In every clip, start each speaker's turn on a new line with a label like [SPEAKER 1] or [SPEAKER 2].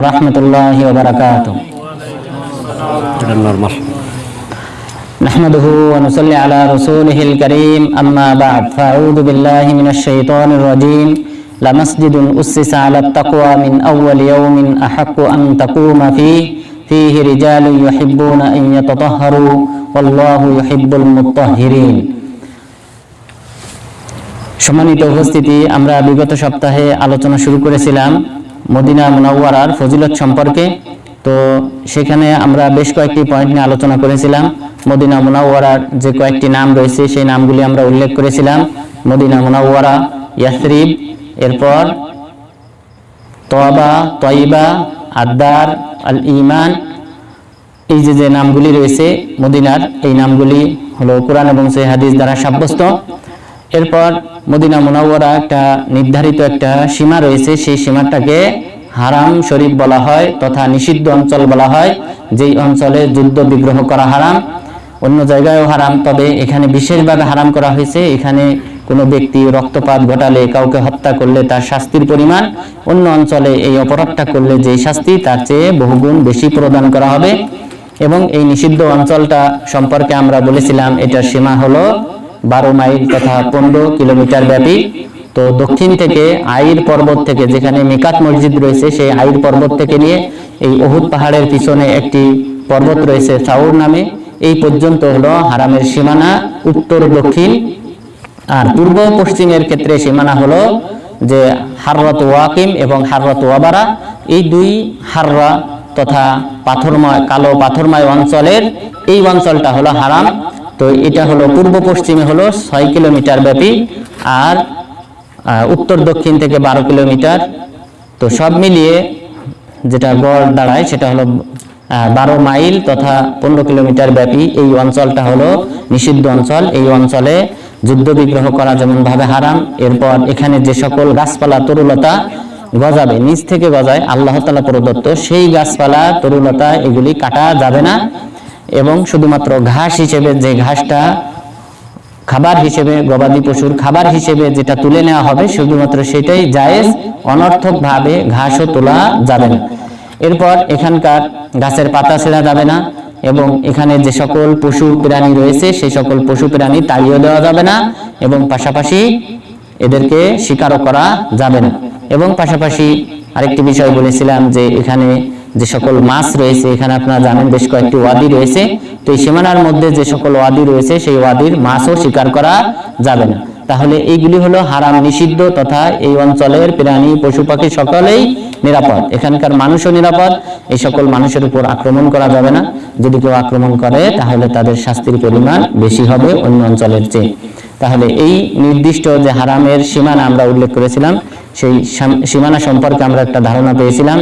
[SPEAKER 1] rahmatullahi wa barakatuh. Nahmaduhu wa nusalli ala rasulihil karim, amma ba'd. Fa'udhu billahi minash shaitanir rajim. La masjidun ussisa ala taqwa min awwal yawmin ahaqqu an taquma fihi rijalun yuhibbuna an yatatahharu wallahu yuhibbul mutahhirin. সম্মানিত উপস্থিতি, আমরা বিগত সপ্তাহে আলোচনা শুরু করেছিলাম Medina মুনাওয়ারার ফজিলত সম্পর্কে। তো সেখানে আমরা বেশ কয়েকটি পয়েন্ট নিয়ে আলোচনা করেছিলাম। মদিনা মুনাওয়ারার যে কয়েকটি নাম রয়েছে সেই নামগুলি আমরা উল্লেখ করেছিলাম। মদিনা মুনাওয়ারা, ইয়াসরিব, এরপর তওবা, তয়বা, আদ-দার, আল ঈমান, এই যে নামগুলি রয়েছে মদিনার, এই নামগুলি হলো কোরআন এবং সহিহ হাদিস দ্বারা সাব্যস্ত। এরপর মদিনা মুনাওয়ারা একটা নির্ধারিত একটা সীমা রয়েছে, সেই সীমাটাকে হারাম শরীফ বলা হয় তথা নিষিদ্ধ অঞ্চল বলা হয়। যেই অঞ্চলে যুদ্ধ বিগ্রহ করা হারাম, অন্য জায়গায়ও হারাম, তবে এখানে বিশেষভাবে হারাম করা হয়েছে। এখানে কোনো ব্যক্তি রক্তপাত ঘটালে, কাউকে হত্যা করলে তার শাস্তির পরিমাণ অন্য অঞ্চলে এই অপরাধটা করলে যে শাস্তি তার চেয়ে বহুগুণ বেশি প্রদান করা হবে। এবং এই নিষিদ্ধ অঞ্চলটা সম্পর্কে আমরা বলেছিলাম এটার সীমা হলো 12 মাইল তথা 15 কিলোমিটার ব্যাপী। তো দক্ষিণ থেকে আইর পর্বত থেকে, যেখানে মিকাত মসজিদ রয়েছে, সেই আইর পর্বত থেকে নিয়ে এই উহুদ পাহাড়ের পিছনে একটি পর্বত রয়েছে সাউর নামে, এই পর্যন্ত হলো হারামের সীমানা উত্তর দক্ষিণ। আর পূর্ব পশ্চিমের ক্ষেত্রে সীমানা হলো যে হাররাত ওয়াকিম এবং হাররাত ওয়াবারা, এই দুই হাররা তথা পাথরময়, কালো পাথরময় অঞ্চলের এই অঞ্চলটা হলো হারাম। তো এটা হলো পূর্ব পশ্চিমে হলো 6 কিলোমিটার ব্যাপী, আর উত্তর দক্ষিণ থেকে 12 কিলোমিটার। তো সব মিলিয়ে যেটা গড় দাঁড়ায় সেটা হলো 12 মাইল তথা 15 কিলোমিটার ব্যাপী এই অঞ্চলটা হলো নিষিদ্ধ অঞ্চল। এই অঞ্চলে যুদ্ধ বিগ্রহ করা যেমন ভাবে হারাম। এরপর এখানে যে সকল গাছপালা তরুলতা গজাবে, নিচ থেকে গজায় আল্লাহ তাআলা প্রদত্ত, সেই গাছপালা তরুলতা এগুলি কাটা যাবে না। এবং শুধুমাত্র ঘাস হিসেবে, যে ঘাসটা খাবার হিসেবে, গবাদি পশুর খাবার হিসেবে যেটা তুলে নেওয়া হবে, শুধুমাত্র সেটাই জায়েজ, অনর্থক ভাবে ঘাসও তোলা যাবে না। এরপর এখানকার গাছের পাতা ছেঁড়া যাবে না, এবং এখানে যে সকল পশু প্রাণী রয়েছে সেই সকল পশু প্রাণী তাড়িয়ে দেওয়া যাবে না, এবং পাশাপাশি এদেরকে শিকারও করা যাবে না। এবং পাশাপাশি আরেকটি বিষয় বলেছিলাম যে এখানে যে সকল মাছ রয়েছে, এখানে আপনারা জানেন বেশ কয়েকটি ওয়াদি রয়েছে। তো এই সীমানার মধ্যে যে সকল ওয়াদি রয়েছে সেই ওয়াদির মাছও শিকার করা যাবে না। তাহলে এইগুলি হলো হারাম, নিষিদ্ধ, তথা এই অঞ্চলের প্রাণী পশু পাখি সকলেই নিরাপদ, এখানকার মানুষও নিরাপদ। এই সকল মানুষের উপর আক্রমণ করা যাবে না। যদি কেউ আক্রমণ করে তাহলে তাদের শাস্তির পরিমাণ বেশি হবে অন্য অঞ্চলের চেয়ে। তাহলে এই নির্দিষ্ট যে হারামের সীমানা আমরা উল্লেখ করেছিলাম, সেই সীমানা সম্পর্কে আমরা একটা ধারণা পেয়েছিলাম।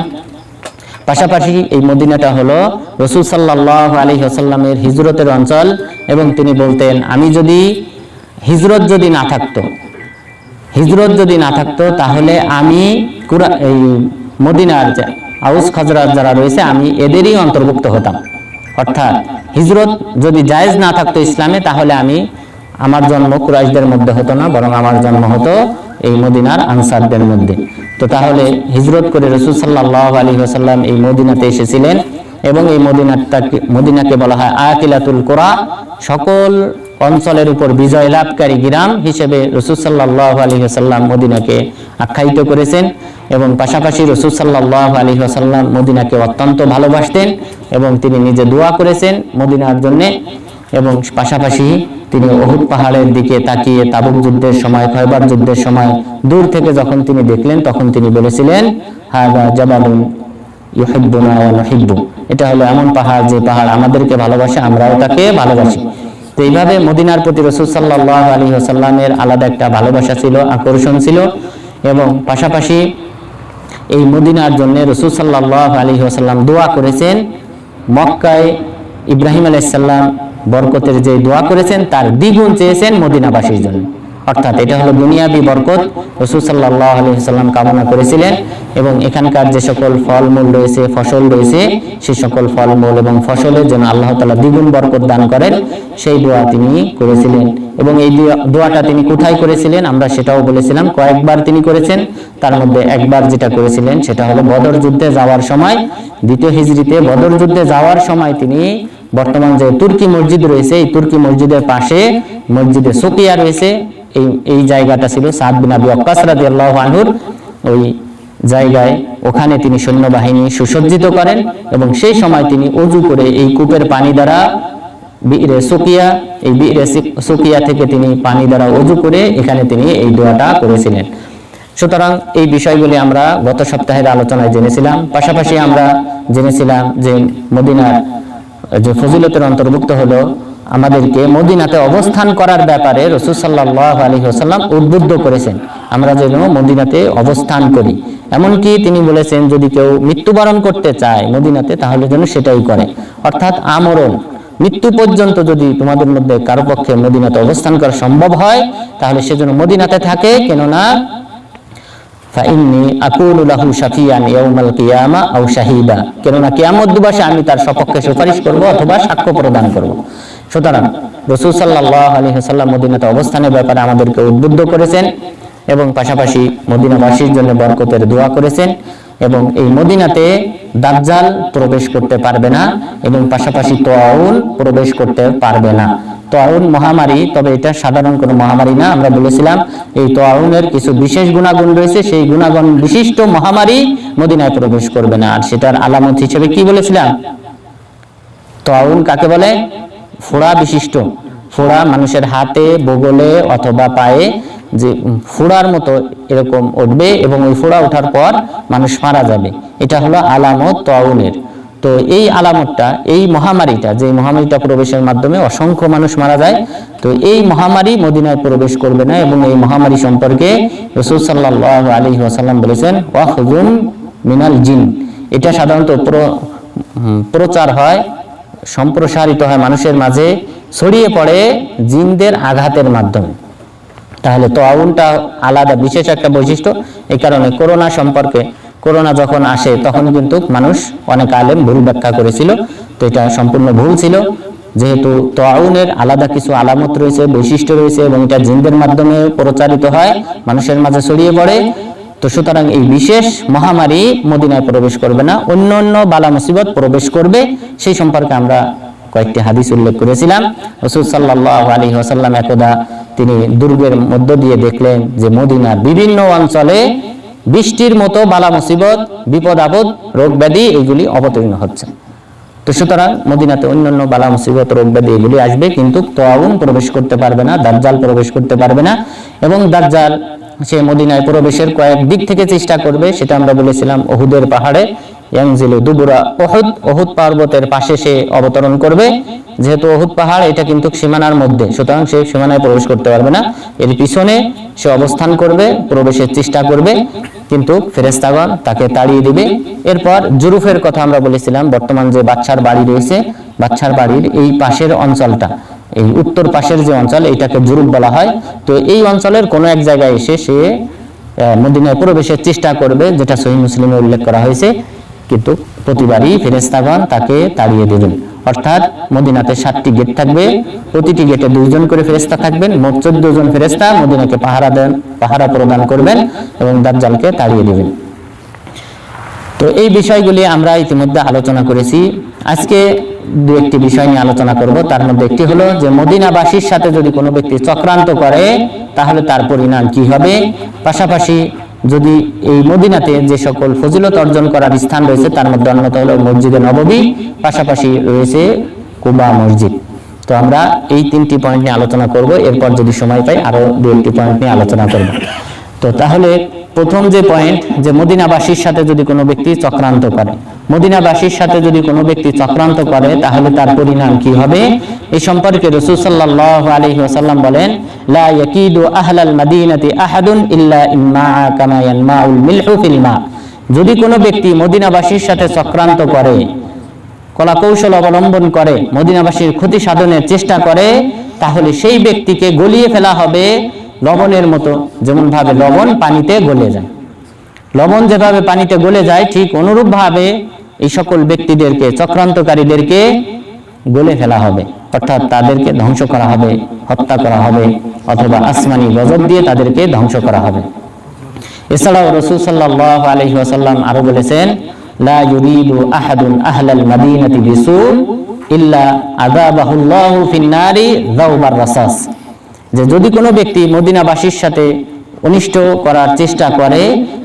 [SPEAKER 1] পাশাপাশি এই মদিনাটা হলো রাসূল সাল্লাল্লাহু আলাইহি ওয়াসাল্লামের হিজরতের অঞ্চল, এবং তিনি বলতেন আমি যদি হিজরত যদি না থাকতো তাহলে আমি এই মদিনার যে আউস খাজরাজ যারা রয়েছে আমি এদেরই অন্তর্ভুক্ত হতাম। অর্থাৎ হিজরত যদি জায়েজ না থাকতো ইসলামে, তাহলে আমার জন্ম কুরাইশদের মধ্যে হতো না, বরং আমার জন্ম হতো এই মদিনার আনসারদের মধ্যে। তো তাহলে হিজরত করে রাসূল সাল্লাল্লাহু আলাইহি ওয়াসাল্লাম এই মদিনাতে এসেছিলেন, এবং এই মদিনাকে বলা হয় আকিলাতুল কুরা, সকল অঞ্চলের উপর বিজয় লাভকারী গ্রাম হিসেবে রাসূল সাল্লাল্লাহু আলাইহি ওয়াসাল্লাম মদিনাকে আখ্যায়িত করেছেন। এবং পাশাপাশি রাসূল সাল্লাল্লাহু আলাইহি ওয়াসাল্লাম মদিনাকে অত্যন্ত ভালোবাসতেন, এবং তিনি নিজে দোয়া করেছেন মদিনার জন্য। এবং পাশাপাশি তিনি উহুদ পাহাড়ের দিকে তাকিয়ে তাবুক যুদ্ধের সময়, খয়বার যুদ্ধের সময় দূর থেকে যখন তিনি দেখলেন, তখন তিনি বলেছিলেন হাযা জাবালুন ইউহিব্বুনা ওয়া নুহিব্বু, এটা হলো এমন পাহাড় যে পাহাড় আমাদেরকে ভালোবাসে, আমরাও তাকে ভালোবাসি। তো এইভাবে মদিনার প্রতি রাসূল সাল্লাল্লাহু আলাইহি ওয়াসাল্লামের আলাদা একটা ভালোবাসা ছিল, আকর্ষণ ছিল। এবং পাশাপাশি এই মদিনার জন্য রাসূল সাল্লাল্লাহু আলাইহি ওয়াসাল্লাম দোয়া করেছেন। মক্কায় ইব্রাহিম আলাইহিস সালাম বরকতের যে দোয়া করেছেন তার দ্বিগুণ চেয়েছেন মদিনাবাসীর জন্য। অর্থাৎ এটা হলো দুনিয়াবি বরকত রাসূল সাল্লাল্লাহু আলাইহি ওয়াসাল্লাম কামনা করেছিলেন এবং এখানকার যে সকল ফলমূল রয়েছে, ফসল রয়েছে, সেই সকল ফলমূল এবং ফসলের জন্য আল্লাহ তাআলা দ্বিগুণ বরকত দান করেন, সেই দোয়া তিনি করেছিলেন। এবং এই দোয়াটা তিনি কোথায় করেছিলেন আমরা সেটাও বলেছিলাম। কয়েকবার তিনি করেছেন, তার মধ্যে একবার যেটা করেছিলেন সেটা হলো বদর যুদ্ধে যাওয়ার সময়, দ্বিতীয় হিজরিতে বদর যুদ্ধে যাওয়ার সময় তিনি বর্তমান যে তুর্কি মসজিদ রয়েছে, এই তুর্কি মসজিদের পাশে মসজিদে সুকিয়া রয়েছে, এই জায়গাটা ছিল সাদ বিন আবি ওয়াক্কাস রাদিয়াল্লাহু আনহুর ওই জায়গায়, ওখানে তিনি সৈন্যবাহিনী সুসজ্জিত করেন এবং সেই সময় তিনি ওযু করে এই কূপের পানি দ্বারা বিরে সুকিয়া, এই বিরে সুকিয়া থেকে তিনি পানি দ্বারা ওযু করে এখানে তিনি এই দোয়াটা করেছিলেন। সুতরাং এই বিষয়গুলি আমরা গত সপ্তাহের আলোচনায় জেনেছিলাম। পাশাপাশি আমরা জেনেছিলাম যে মদিনার যে ফজিলতের অন্তর্ভুক্ত হলো আমাদেরকে মদিনাতে অবস্থান করার ব্যাপারে রাসূল সাল্লাল্লাহু আলাইহি ওয়াসাল্লাম উদ্বুদ্ধ করেছেন, আমরা যেন মদিনাতে অবস্থান করি। এমনকি তিনি বলেছেন যদি কেউ মৃত্যুবরণ করতে চায় মদিনাতে তাহলে যেন সেটাই করে, অর্থাৎ আমরণ মৃত্যু পর্যন্ত যদি তোমাদের মধ্যে কারো পক্ষে মদিনাতে অবস্থান করা সম্ভব হয় তাহলে সেজন্য মদিনাতে থাকে, কেননা ফাইন্নী আকুলু লাহু শাফিয়ান ইয়াউমাল কিয়ামা আও শাহিদা, কেননা কিয়ামত দিবসে আমি তার সপক্ষে সুপারিশ করব অথবা সাক্ষ্য প্রদান করব। সুতরাং রাসূল সাল্লাল্লাহু আলাইহি ওয়াসাল্লাম মদিনাতে অবস্থানের ব্যাপারে আমাদেরকে উদ্বুদ্ধ করেছেন এবং পাশাপাশি মদিনাবাসীর জন্য বরকতের দোয়া করেছেন। এবং এই মদিনাতে দাজ্জাল প্রবেশ করতে পারবে না এবং পাশাপাশি তাউন প্রবেশ করতে পারবে না। তাউন মহামারী, তবে এটা সাধারণ কোনো মহামারী না। আমরা বলেছিলাম এই তাউনের কিছু বিশেষ গুণাগুণ রয়েছে, সেই গুণাগুণ বিশিষ্ট মহামারী মদিনায় প্রবেশ করবে না। আর সেটার আলামত হিসেবে কি বলেছিলাম? তাউন কাকে বলে? ফোড়া বিশিষ্ট, ফোড়া মানুষের হাতে, বগলে অথবা পায়ে যে ফোড়ার মতো এরকম উঠবে এবং ওই ফোড়া ওঠার পর মানুষ মারা যাবে, এটা হলো আলামত তাউনের। তো এই আলামতটা, এই মহামারীটা, যে মহামারীটা প্রবেশের মাধ্যমে অসংখ্য মানুষ মারা যায়, তো এই মহামারী মদিনায় প্রবেশ করবে না। এবং এই মহামারী সম্পর্কে রাসূল সাল্লাল্লাহু আলাইহি ওয়াসাল্লাম বলেছেন ওয়াখযুম মিনাল জিন, এটা সাধারণত প্রচার হয়, সম্প্রসারিত হয় মানুষের মাঝে, ছড়িয়ে পড়ে জিনদের আঘাতের মাধ্যমে। তাহলে তাউনটা আলাদা বিশেষ একটা বৈশিষ্ট্য। এই কারণে করোনা সম্পর্কে, করোনা যখন আসে তখন কিন্তু মানুষ অনেক আলেম ভুল ব্যাখ্যা করেছিল, তো এটা সম্পূর্ণ ভুল ছিল। যেহেতু তাউনের আলাদা কিছু আলামত রয়েছে, বৈশিষ্ট্য রয়েছে এবং এটা জিনদের মাধ্যমে প্রচারিত হয়, মানুষের মাঝে ছড়িয়ে পড়ে, তো সুতরাং এই বিশেষ মহামারী মদিনায় প্রবেশ করবে না, অন্য অন্য বালা মুসিবত প্রবেশ করবে। সেই সম্পর্কে আমরা কয়েকটি হাদিস উল্লেখ করেছিলাম। রাসূল সাল্লাল্লাহু আলাইহি ওয়াসাল্লাম একদা তিনি দুর্গের মধ্য দিয়ে দেখলেন যে মদিনার বিভিন্ন অঞ্চলে বৃষ্টির মতো বালা মুসিবত, বিপদ আপদ, রোগ ব্যাধি এগুলি অবতীর্ণ হচ্ছে। তো সুতরাং মদিনাতে অন্যান্য বালা মুসিবত, রোগ ব্যাধি এগুলি আসবে, কিন্তু তাউন প্রবেশ করতে পারবে না, দাজ্জাল প্রবেশ করতে পারবে না। এবং দাজ্জাল সে মদিনায় প্রবেশের কয়েক দিক থেকে চেষ্টা করবে, সেটা আমরা বলেছিলাম। উহুদের পাহাড়ে ইয়ানজিলু দুবুরা উহুদ, উহুদ পর্বতের পাশে সে অবতরণ করবে। যেহেতু উহুদ পাহাড় এটা কিন্তু সীমানার মধ্যে, সুতরাং সে সীমানায় প্রবেশ করতে পারবে না, এর পিছনে সে অবস্থান করবে, প্রবেশের চেষ্টা করবে, কিন্তু ফেরেশতাগণ তাকে তাড়িয়ে দিবে। এরপর জুরুফের কথা আমরা বলেছিলাম, বর্তমান যে বাদশার বাড়ি রয়েছে, বাদশার বাড়ির এই পাশের অঞ্চলটা, এই উত্তর পাশের যে অঞ্চল, এটাকে জুরুফ বলা হয়। তো এই অঞ্চলের কোনো এক জায়গায় এসে সে মদিনায় প্রবেশের চেষ্টা করবে, যেটা সহিহ মুসলিমে উল্লেখ করা হয়েছে, কিন্তু প্রতিবারই ফেরেশতাগণ তাকে তাড়িয়ে দেবেন। অর্থাৎ মদিনাতে 7টি গেট থাকবে, প্রতিটি গেটে 2 জন করে ফেরেশতা থাকবেন, মোট 14 জন ফেরেশতা মদিনাকে পাহারা প্রদান করবেন এবং দাজ্জালকে তাড়িয়ে দেবেন। তো এই বিষয়গুলি আমরা ইতিমধ্যে আলোচনা করেছি। আজকে দু একটি বিষয় নিয়ে আলোচনা করব। তার মধ্যে একটি হলো যে মদিনাবাসীর সাথে যদি কোনো ব্যক্তি চক্রান্ত করে তাহলে তার পরিণাম কি হবে। পাশাপাশি যদি এই মদিনাতে যে সকল ফজিলত অর্জন করার স্থান রয়েছে তার মধ্যে অন্যতম হলো মসজিদে নববী, পাশাপাশি রয়েছে কুবা মসজিদ। তো আমরা এই 3টি পয়েন্ট নিয়ে আলোচনা করব, এরপর যদি সময় পাই আরো 2-1টি পয়েন্ট নিয়ে আলোচনা করব। তো তাহলে প্রথম যে পয়েন্ট, যে মদিনাবাসীর সাথে যদি কোনো ব্যক্তি চক্রান্ত করে, মদিনাবাসীর সাথে যদি কোনো ব্যক্তি চক্রান্ত করে তাহলে তার পরিণাম কি হবে, এই সম্পর্কে রাসূল সাল্লাল্লাহু আলাইহি ওয়াসাল্লাম বলেন লা ইয়াকিদু আহলাল মাদিনাতি আহাদুন ইল্লা ইম্মা কামা ইয়ানমাউল মিলহু ফিল মা। যদি কোনো ব্যক্তি মদিনাবাসীর সাথে চক্রান্ত করে, কলা কৌশল অবলম্বন করে, মদিনাবাসীর ক্ষতি সাধনের চেষ্টা করে, তাহলে সেই ব্যক্তিকে গলিয়ে ফেলা হবে লবণের মতো, যেমন ভাবে লবণ পানিতে গলে যায়, লবণ যেভাবে পানিতে গলে যায় ঠিক অনুরূপ ভাবে এই সকল ব্যক্তিদেরকে, চক্রান্তকারীদেরকে গলে ফেলা হবে, অর্থাৎ তাদেরকে ধ্বংস করা হবে, হত্যা করা হবে, অথবা আসমানি গজব দিয়ে তাদেরকে ধ্বংস করা হবে। এছাড়াও রাসূল সাল্লাল্লাহু আলাইহি ওয়াসাল্লাম আরো বলেছেন, লা ইউরিদু আহাদুন আহলাল মাদিনাতি বিসু ইল্লা আযাবাহুল্লাহু ফিন নারি যাওবার রাসাস, যে যদি কোনো ব্যক্তি মদিনাবাসীর সাথে অনিষ্ট করার চেষ্টা করে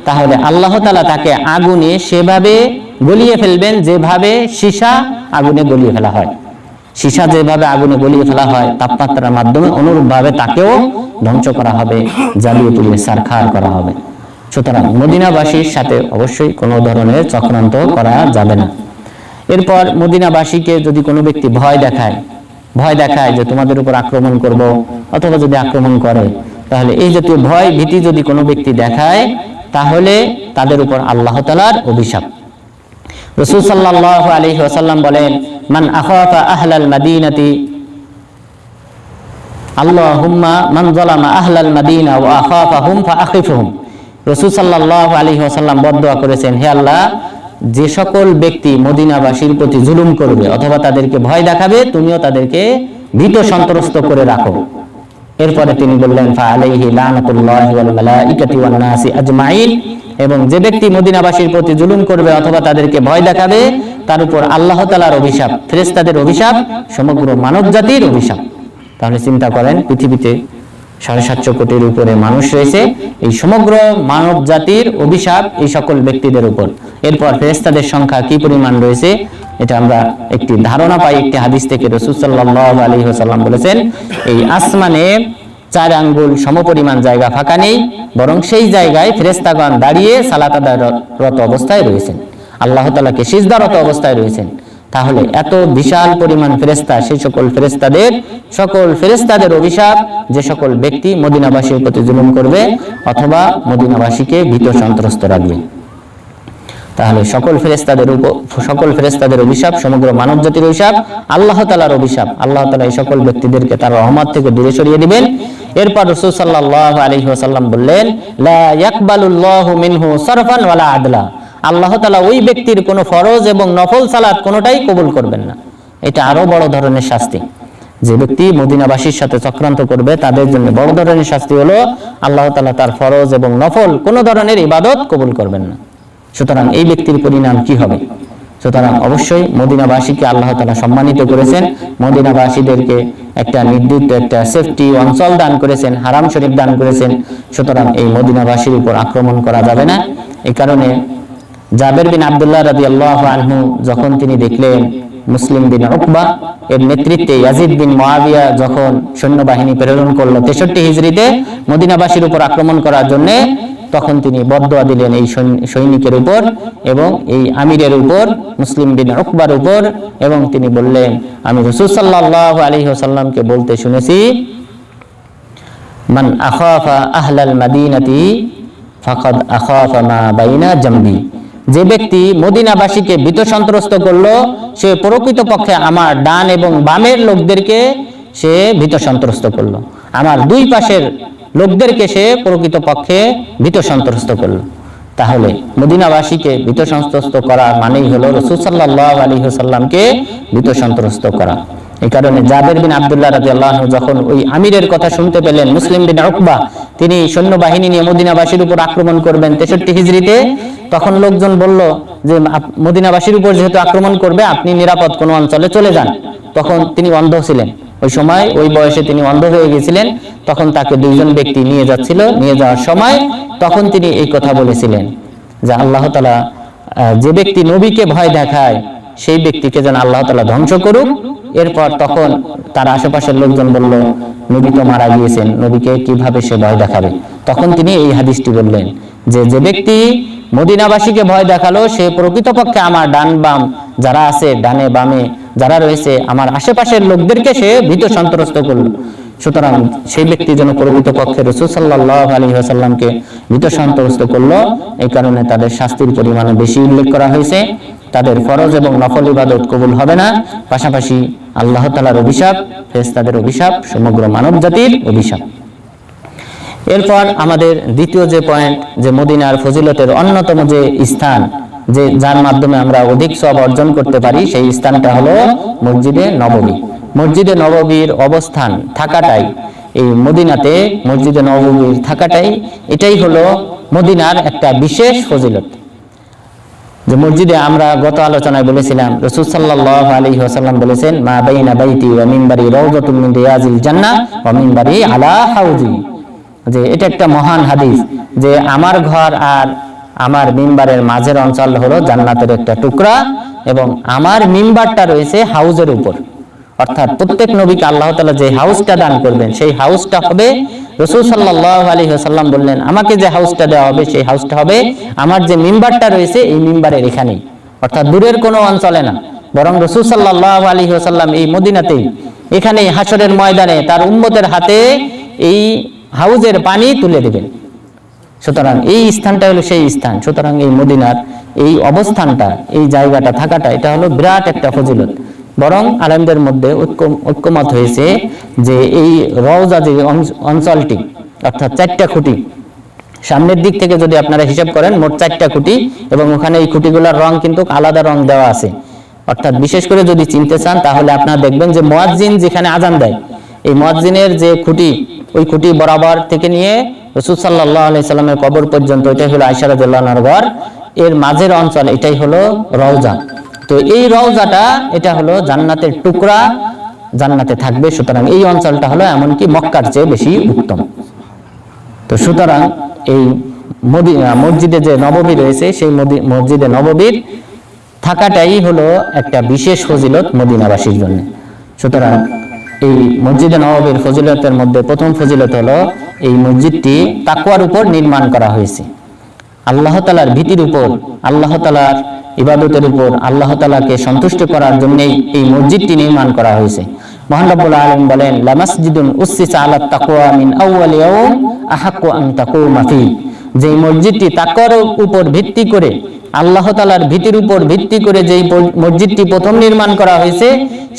[SPEAKER 1] তাহলে আল্লাহ তাআলা তাকে আগুনে সেভাবে গলিয়ে ফেলবেন যেভাবে সীসা আগুনে গলিয়ে ফেলা হয়। সীসা যেভাবে আগুনে গলিয়ে ফেলা হয় তাপমাত্রার মাধ্যমে, অনুরূপভাবে তাকেও ধ্বংস করা হবে, জ্বালিয়ে পুড়িয়ে ছারখার করা হবে। সুতরাং মদিনাবাসীর সাথে অবশ্যই কোনো ধরনের চক্রান্ত করা যাবে না। এরপর মদিনাবাসীকে যদি কোনো ব্যক্তি ভয় দেখায় যে তোমাদের উপর আক্রমণ করব, অথবা যদি আক্রমণ করে, তাহলে এই জাতীয় ভয় ভীতি যদি কোনো ব্যক্তি দেখায় তাহলে তাদের উপর আল্লাহ তাআলার অভিশাপ। রাসূল সাল্লাল্লাহু আলাইহি ওয়াসাল্লাম বলেন, মান আখাফা আহলাল মাদিনাতি আল্লাহুম্মা মান যালামা আহলাল মাদিনা ওয়া আখাফাহুম ফাআখিফহুম। রাসূল সাল্লাল্লাহু আলাইহি ওয়াসাল্লাম বদদুয়া করেছেন, হে আল্লাহ, যে সকল ব্যক্তি মদিনাবাসীর প্রতি জুলুম করবে অথবা তাদেরকে ভয় দেখাবে, তুমিও তাদেরকে ভীত সন্ত্রস্ত করে রাখো। এরপরে তিনি বললেন, ফাআলাইহি লানাতুল্লাহি ওয়াল মালাইকাতি ওয়ান নাসি আজমাইন, এবং যে ব্যক্তি মদিনাবাসীর প্রতি জুলুম করবে অথবা তাদেরকে ভয় দেখাবে তার উপর আল্লাহ তাআলার অভিশাপ, ফেরেশতাদের অভিশাপ, সমগ্র মানব জাতির অভিশাপ। তাহলে চিন্তা করেন, পৃথিবীতে 750 কোটির উপরে মানুষ রয়েছে, এই সমগ্র মানব জাতির অভিশাপ এই সকল ব্যক্তিদের উপর। এরপর ফেরেশতাদের সংখ্যা কি পরিমাণ রয়েছে এটা আমরা একটি ধারণা পাই একটি হাদিস থেকে। রাসূল সাল্লাল্লাহু আলাইহি ওয়াসাল্লাম বলেছেন, এই আসমানে 4 আঙ্গুল সমপরিমাণ জায়গা ফাঁকা নেই, বরং সেই জায়গায় ফেরেশতাগণ দাঁড়িয়ে সালাত আদায়রত অবস্থায় রয়েছেন, আল্লাহ তাআলাকে সিজদারত অবস্থায় রয়েছেন। তাহলে এত বিশাল পরিমাণ ফেরেশতা, সেই সকল ফেরেশতাদের অভিশাপ যে সকল ব্যক্তি মদিনাবাসীর প্রতি জুলুম করবে অথবা মদিনাবাসীকে ভীত সন্ত্রস্ত রাখবে। তাহলে সকল ফেরেশতাদের অভিশাপ, সমগ্র মানব জাতির অভিশাপ, আল্লাহ তাআলার অভিশাপ। আল্লাহ তাআলা এই সকল ব্যক্তিদেরকে তার রহমত থেকে দূরে সরিয়ে দিবেন। এরপর রাসূল সাল্লাল্লাহু আলাইহি ওয়াসাল্লাম বললেন, লা ইয়াকবালুল্লাহু মিনহু সারফান ওয়ালা আদলা, আল্লাহ তাআলা ওই ব্যক্তির কোনো ফরজ এবং নফল সালাত কোনোটাই কবুল করবেন না। এটা আরো বড় ধরনের শাস্তি। যে ব্যক্তি মদিনাবাসীর সাথে চক্রান্ত করবে তাদের জন্য বড় ধরনের শাস্তি হলো আল্লাহ তাআলা তার ফরজ এবং নফল কোনো ধরনের ইবাদত কবুল করবেন না। সুতরাং এই ব্যক্তির পরিণাম কি হবে? সুতরাং অবশ্যই মদিনাবাসীকে আল্লাহ তাআলা সম্মানিত করেছেন, মদিনাবাসীদেরকে একটা নির্দিষ্ট একটা সেফটি অঞ্চল দান করেছেন, হারাম শরীফ দান করেছেন। সুতরাং এই মদিনাবাসীর উপর আক্রমণ করা যাবে না। এই কারণে জাবের বিন আব্দুল্লাহ রাদিয়াল্লাহু আনহু যখন তিনি দেখলেন মুসলিম বিন উকবা এর নেতৃত্বে ইয়াজিদ বিন মুয়াবিয়া যখন সৈন্যবাহিনী প্রেরণ করলো 63 হিজরিতে মদিনাবাসীর উপর আক্রমণ করার জন্য, তখন তিনি বদদুয়া দিলেন এই সৈনিকের উপর এবং এই আমিরের উপর, মুসলিম বিন উকবার উপর, এবং তিনি বললেন, আমি রাসূল সাল্লাল্লাহু আলাইহি ওয়াসাল্লামকে বলতে শুনেছি, মান আখাফা আহলাল মাদিনাতি ফাকাদ আখাফা মা বাইনা জামবি, যে ব্যক্তি মদিনাবাসীকে ভীত সন্ত্রস্ত করলো সে প্রকৃতপক্ষে আমার ডান এবং বামের লোকদেরকে সে ভীত সন্ত্রস্ত করলো, আমার দুই পাশের লোকদেরকে সে প্রকৃতপক্ষে ভীত সন্ত্রস্ত করলো। তাহলে মদিনাবাসীকে ভীত সন্ত্রস্ত করা মানেই হলো রাসূল সাল্লাল্লাহু আলাইহি ওয়াসাল্লামকে ভীত সন্ত্রস্ত করা। এই কারণে জাবের বিন আব্দুল্লাহ রাদিয়াল্লাহু আনহু যখন ওই আমিরের কথা শুনতে পেলেন, মুসলিম বিন উকবা তিনি সৈন্যবাহিনী নিয়ে মদিনাবাসীর উপর আক্রমণ করবেন 63 হিজরিতে, তখন লোকজন বলল যে মদিনাবাসীর উপর যেহেতু আক্রমণ করবে আপনি নিরাপদ কোনো অঞ্চলে চলে যান। তখন তিনি অন্ধ ছিলেন, ওই সময় ওই বয়সে তিনি অন্ধ হয়ে গেছিলেন। তখন তাকে দুইজন ব্যক্তি নিয়ে যাচ্ছিল, নিয়ে যাওয়ার সময় তখন তিনি এই কথা বলেছিলেন যে আল্লাহ তাআলা যে ব্যক্তি নবীকে ভয় দেখায় সেই ব্যক্তিকে যেন আল্লাহ তাআলা ধ্বংস করুক। এরপর তখন তার আশেপাশের লোকজন বলল, নবী তো মারা গিয়েছেন, নবীকে কিভাবে সে ভয় দেখাবে? তখন তিনি এই হাদিসটি বললেন যে যে ব্যক্তি মদিনাবাসীকে ভয় দেখালো সে প্রকৃতপক্ষে আমার ডান বাম যারা আছে, ডানে বামে যারা রয়েছে আমার আশেপাশের লোকদেরকে সে ভীত সন্ত্রস্ত করলো। সুতরাং সেই ব্যক্তি যেন প্রকৃতপক্ষে রাসূল সাল্লাল্লাহু আলাইহি ওয়াসাল্লামকে ভীত সন্ত্রস্ত করলো। এই কারণে তাদের শাস্তির পরিমাণ বেশি উল্লেখ করা হয়েছে। তাদের ফরজ এবং নফল ইবাদত কবুল হবে না, পাশাপাশি আল্লাহ তাআলার অভিশাপ, ফেরেশতাদের অভিশাপ, সমগ্র মানব জাতির অভিশাপ। এরপর আমাদের দ্বিতীয় যে পয়েন্ট, যে মদিনার ফজিলতের অন্যতম যে স্থান, যে যার মাধ্যমে আমরা অধিক সওয়াব অর্জন করতে পারি, সেই স্থানটা হলো মসজিদে নববী। মসজিদে নববীর অবস্থান থাকাটাই, এই মদিনাতে মসজিদে নববীর থাকাটাই, এটাই হলো মদিনার একটা বিশেষ ফজিলত। যে মসজিদে আমরা গত আলোচনায় বলেছিলাম, রাসূল সাল্লাল্লাহু আলাইহি ওয়াসাল্লাম বলেছেন, মা বাইনা বাইতি ওয়া মিনবারি রাওযাতুম মিন রিয়াজিল জান্নাহ ওয়া মিনবারি আলা হাউজি। যে এটা একটা মহান হাদিস, যে আমার ঘর আর আমার মিম্বারের মাঝের অঞ্চল হলো জান্নাতের একটা টুকরা, এবং আমার মিম্বারটা রয়েছে হাউজের উপর। অর্থাৎ প্রত্যেক নবীকে আল্লাহ তাআলা যে হাউসটা দান করবেন, সেই হাউসটা হবে, রাসূল সাল্লাল্লাহু আলাইহি ওয়াসাল্লাম বললেন, আমাকে যে হাউসটা দেওয়া হবে সেই হাউসটা হবে আমার যে মিম্বারটা রয়েছে এই মিম্বারের এখানেই, অর্থাৎ দূরের কোনো অঞ্চলে না, বরং রাসূল সাল্লাল্লাহু আলাইহি ওয়াসাল্লাম এই মদিনাতেই, এখানেই হাসরের ময়দানে তার উম্মতের হাতে এই হাউজের পানি তুলে দিবেন। সুতরাং এই স্থানটা হলো সেই স্থান। সুতরাং এই মদিনার এই অবস্থানটা, এই জায়গাটা থাকাটা, এটা হলো বিরাট একটা ফজিলত। বরং আলেমদের মধ্যে ঐক্যমত হয়েছে যে এই রওজা যে অঞ্চলটি, অর্থাৎ 4টা খুঁটি, সামনের দিক থেকে যদি আপনারা হিসাব করেন মোট 4টা খুঁটি, এবং ওখানে এই খুঁটিগুলোর রং কিন্তু আলাদা রং দেওয়া আছে। অর্থাৎ বিশেষ করে যদি চিনতে চান তাহলে আপনারা দেখবেন যে মুয়াজ্জিন যেখানে আজান দেয়, এই মুয়াজ্জিনের যে খুঁটি, ওই খুঁটি বরাবর থেকে নিয়ে রাসূল সাল্লাল্লাহু আলাইহি সাল্লামের কবর পর্যন্ত, এটাই হলো আয়েশা রাদিয়াল্লাহু আনহার ঘর, এর মাঝের অঞ্চল এটাই হলো রওজা। তো এই রওজাটা, এটা হলো জান্নাতের টুকরা, জান্নাতে থাকবে। সুতরাং এই অঞ্চলটা হলো এমনকি মক্কার চেয়ে বেশি উত্তম। তো সুতরাং এই মসজিদে যে নববী রয়েছে, সেই মসজিদে নববীর থাকাটাই হলো একটা বিশেষ ফজিলত মদিনাবাসীর জন্য। সুতরাং এই মসজিদে নববীর ফজিলতের মধ্যে প্রথম ফজিলত হলো, এই মসজিদটি তাকওয়ার উপর নির্মাণ করা হয়েছে। আল্লাহ তাআলার ভীতির উপর, আল্লাহ তাআলার ইবাদতের উপর, আল্লাহ তাআলাকে সন্তুষ্ট করার জন্যই এই মসজিদটি নির্মাণ করা হয়েছে। মহান রব্বুল আলামিন বলেন, লামাসজিদুন উসসিসা আলাত তাকওয়া মিন আউয়ালি ইয়াউম আহাক্কু আন তাকুমা ফি। যে মসজিদটি তাকওয়ার উপর ভিত্তি করে, আল্লাহ তাআলার ভীতির উপর ভিত্তি করে যেই মসজিদটি প্রথম নির্মাণ করা হয়েছে,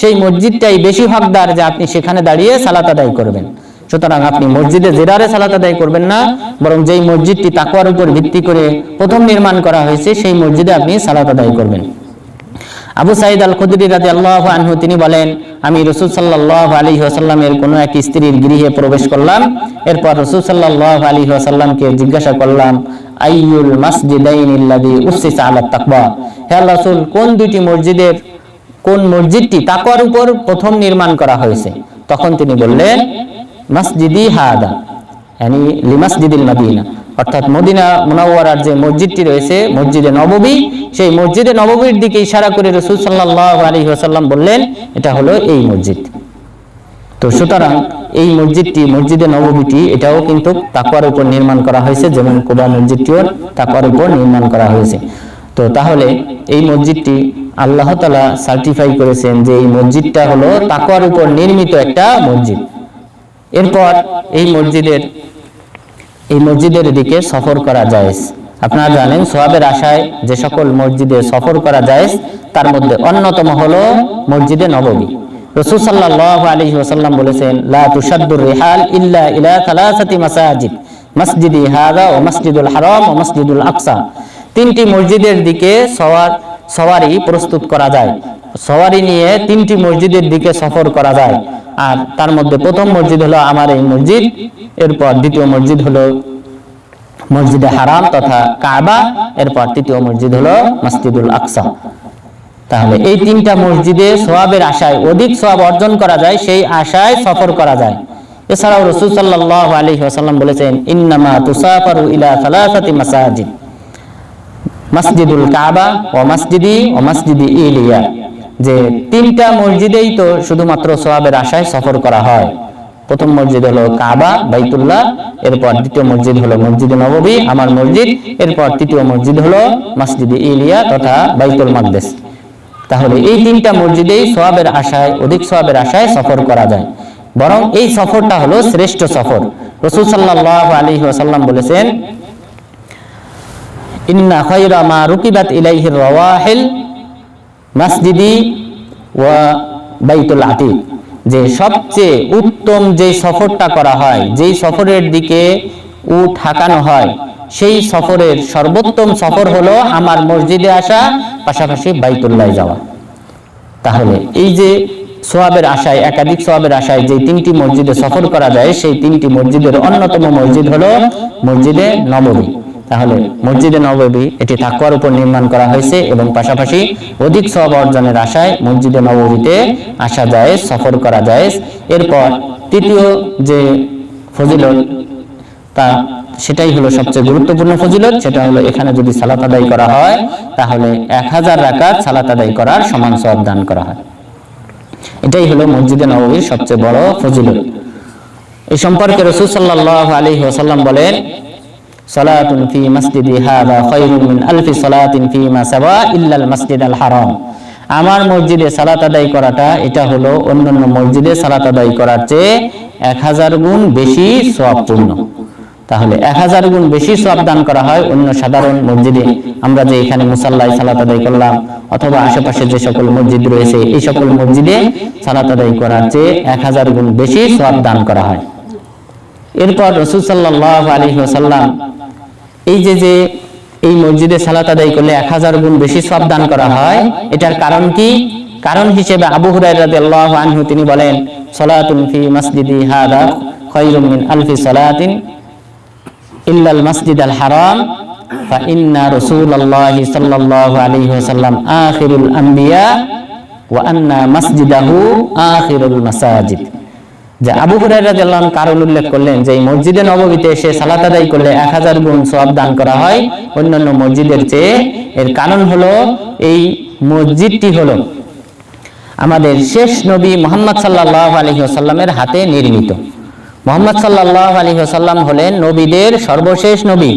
[SPEAKER 1] সেই মসজিদটাই বেশি হকদার যে আপনি সেখানে দাঁড়িয়ে সালাত আদায় করবেন। সুতরাং আপনি মসজিদে জিরারে সালাত আদায় করবেন না, বরং যেই মসজিদটি তাকওয়ার উপর ভিত্তি করে প্রথম নির্মাণ করা হয়েছে সেই মসজিদে আপনি সালাত আদায় করবেন। আবু সাঈদ আল খুদরি রাদিয়াল্লাহু আনহু তিনি বলেন, আমি রাসূল সাল্লাল্লাহু আলাইহি ওয়াসাল্লামের কোনো এক স্ত্রীর গৃহে প্রবেশ করলাম। এরপর রাসূল সাল্লাল্লাহু আলাইহি ওয়াসাল্লামকে জিজ্ঞাসা করলাম, আইয়ুল মাসজিদাইনিল্লাযী উসসিসা আলাত তাকওয়া। হে আল্লাহর রাসূল, কোন মসজিদটি তাকওয়ার উপর প্রথম নির্মাণ করা হয়েছে? তখন তিনি বললেন, মসজিদি হাদা, यानी লিমাসজিদিল মদিনা, অর্থাৎ মদিনা মুনাওয়ারার যে মসজিদটি রয়েছে, মসজিদে নববী, সেই মসজিদে নববীর দিকে ইশারা করে রাসূল সাল্লাল্লাহু আলাইহি ওয়াসাল্লাম বললেন, এটা হলো এই মসজিদ। তো সুতরাং এই মসজিদটি, মসজিদে নববীটি, এটাও কিন্তু তাকওয়ার উপর নির্মাণ করা হয়েছে, যেমন কুবা মসজিদটিও তাকওয়ার উপর নির্মাণ করা হয়েছে। তো তাহলে এই মসজিদটি আল্লাহ তাআলা সার্টিফাই করেছেন যে এই মসজিদটা হলো তাকওয়ার উপর নির্মিত একটা মসজিদ। এরপর এই মসজিদের দিকে সফর করা জায়েজ। আপনারা জানেন, সওয়াবের আশায় যে সকল মসজিদে সফর করা জায়েজ, তার মধ্যে অন্যতম হলো মসজিদে নববী। রাসূল সাল্লাল্লাহু আলাইহি ওয়াসাল্লাম বলেছেন, লা তুশাদ্দুর রিহাল ইল্লা ইলা সালাসাতি মাসাজিদ, মসজিদি হাযা ওয়া মসজিদুল হারাম ওয়া মসজিদুল আকসা। 3টি মসজিদের দিকে সওয়ারি প্রস্তুত করা যায়, সওয়ারি নিয়ে 3টি মসজিদের দিকে সফর করা যায়। আর তার মধ্যে প্রথম মসজিদ হলো আমার এই মসজিদ, এরপর দ্বিতীয় মসজিদ হলো মসজিদে হারাম তথা কাবা, এরপর তৃতীয় মসজিদ হলো মসজিদুল আকসা। তাহলে এই 3টা মসজিদে সওয়াবের আশায় অধিক সওয়াব অর্জন করা যায়, সেই আশায় সফর করা যায়। এছাড়াও রাসূল সাল্লাল্লাহু আলাইহি ওয়াসাল্লাম বলেছেন, ইন্নামা তুসাফারু ইলা সালাসাতি মাসাজিদ, মসজিদুল কাবা ও মসজিদি ইলিয়া। যে 3টা মসজিদেই তো শুধুমাত্র সওয়াবের আশায় সফর করা হয়। প্রথম মসজিদ হলো কাবা বাইতুল্লাহ, এরপর দ্বিতীয় মসজিদ হলো মসজিদে নববী আমার মসজিদ, এরপর তৃতীয় মসজিদ হলো মসজিদে ইলিয়া তথা বাইতুল মাকদিস। তাহলে এই 3টা মসজিদেই সওয়াবের আশায়, অধিক সওয়াবের আশায় সফর করা যায়। বরং এই সফরটা হলো শ্রেষ্ঠ সফর। রাসূল সাল্লাল্লাহু আলাইহি ওয়াসাল্লাম বলেছেন, ইন্না খায়রা মা রুকিবাত ইলাইহির রাওয়াহিল মসজিদি ওয়া বাইতুল আতীক। যে সবচেয়ে উত্তম যে সফরটা করা হয়, যেই সফরের দিকে উট হাঁকানো হয়, সেই সফরের সর্বোত্তম সফর হলো আমার মসজিদে আসা, পাশাপাশি বাইতুল্লাহ যাওয়া। তাহলে এই যে সোয়াবের আশায়, একাধিক সোয়াবের আশায় যে 3টি মসজিদে সফর করা যায়, সেই 3টি মসজিদের অন্যতম মসজিদ হলো মসজিদে নববী। তাহলে মসজিদে নববী এটি তাকওয়ার উপর নির্মাণ করা হয়েছে এবং পাশাপাশি অধিক সওয়াব অর্জনের আশায় মসজিদে নববীতে আসা যায়, সফর করা যায়। এরপর তৃতীয় যে ফজিলত তা সেটাই হলো সবচেয়ে গুরুত্বপূর্ণ ফজিলত, সেটা হলো এখানে যদি সালাত আদায় করা হয় তাহলে 1000 রাকাত সালাত আদায় করার সমান সওয়াব দান করা হয়। এটাই হলো মসজিদে নববীর সবচেয়ে বড় ফজিলত। এই সম্পর্কে রাসূল সাল্লাল্লাহু আলাইহি ওয়াসাল্লাম বলেন, সালাতুন ফি মাসজিদি হাযা খায়রুম মিন আলফি সালাতিন ফীমা সাওয়া ইল্লাল মাসজিদাল হারাম। আমার মসজিদে সালাত আদায় করাটা এটা হলো অন্যান্য মসজিদে সালাত আদায় করার চেয়ে 1000 গুণ বেশি সওয়াবপূর্ণ। তাহলে 1000 গুণ বেশি সওয়াব দান করা হয় অন্য সাধারণ মসজিদে। আমরা যে এখানে মুসাল্লায় সালাত আদায় করলাম অথবা আশেপাশে যে সকল মসজিদ রয়েছে, এই সকল মসজিদে সালাত আদায় করার চেয়ে 1000 গুণ বেশি সওয়াব দান করা হয়। এরপর রাসূল সাল্লাল্লাহু আলাইহি ওয়াসাল্লাম এই যে এই মসজিদে সালাত আদায় করলে 1000 গুণ বেশি সওয়াব দান করা হয়, এটার কারণ কি? কারণ হিসেবে আবু হুরায়রা রাদিয়াল্লাহু আনহু তিনি বলেন, সালাতুন ফি মাসজিদি হাযা খায়রুম মিন আলফি সালাতিন ইল্লাল মাসজিদাল হারাম ফা ইন্না রাসূলুল্লাহি সাল্লাল্লাহু আলাইহি ওয়াসাল্লাম আখিরুল আম্বিয়া ওয়া আন্না মাসজিদাহু আখিরুল মাসাজিদ। যে আবু হুরায়রা রাদিয়াল্লাহু আনহু কারণ উল্লেখ করলেন যে এই মসজিদে নববীতে এসে সালাত আদায় করলে 1000 গুণ সওয়াব দান করা হয় অন্যান্য মসজিদের চেয়ে। এর কারণ হলো এই মসজিদটি হলো আমাদের শেষ নবী মুহাম্মদ সাল্লাল্লাহু আলাইহি ওয়াসাল্লামের হাতে নির্মিত। মুহাম্মদ সাল্লাল্লাহু আলাইহি ওয়াসাল্লাম হলেন নবীদের সর্বশেষ নবী,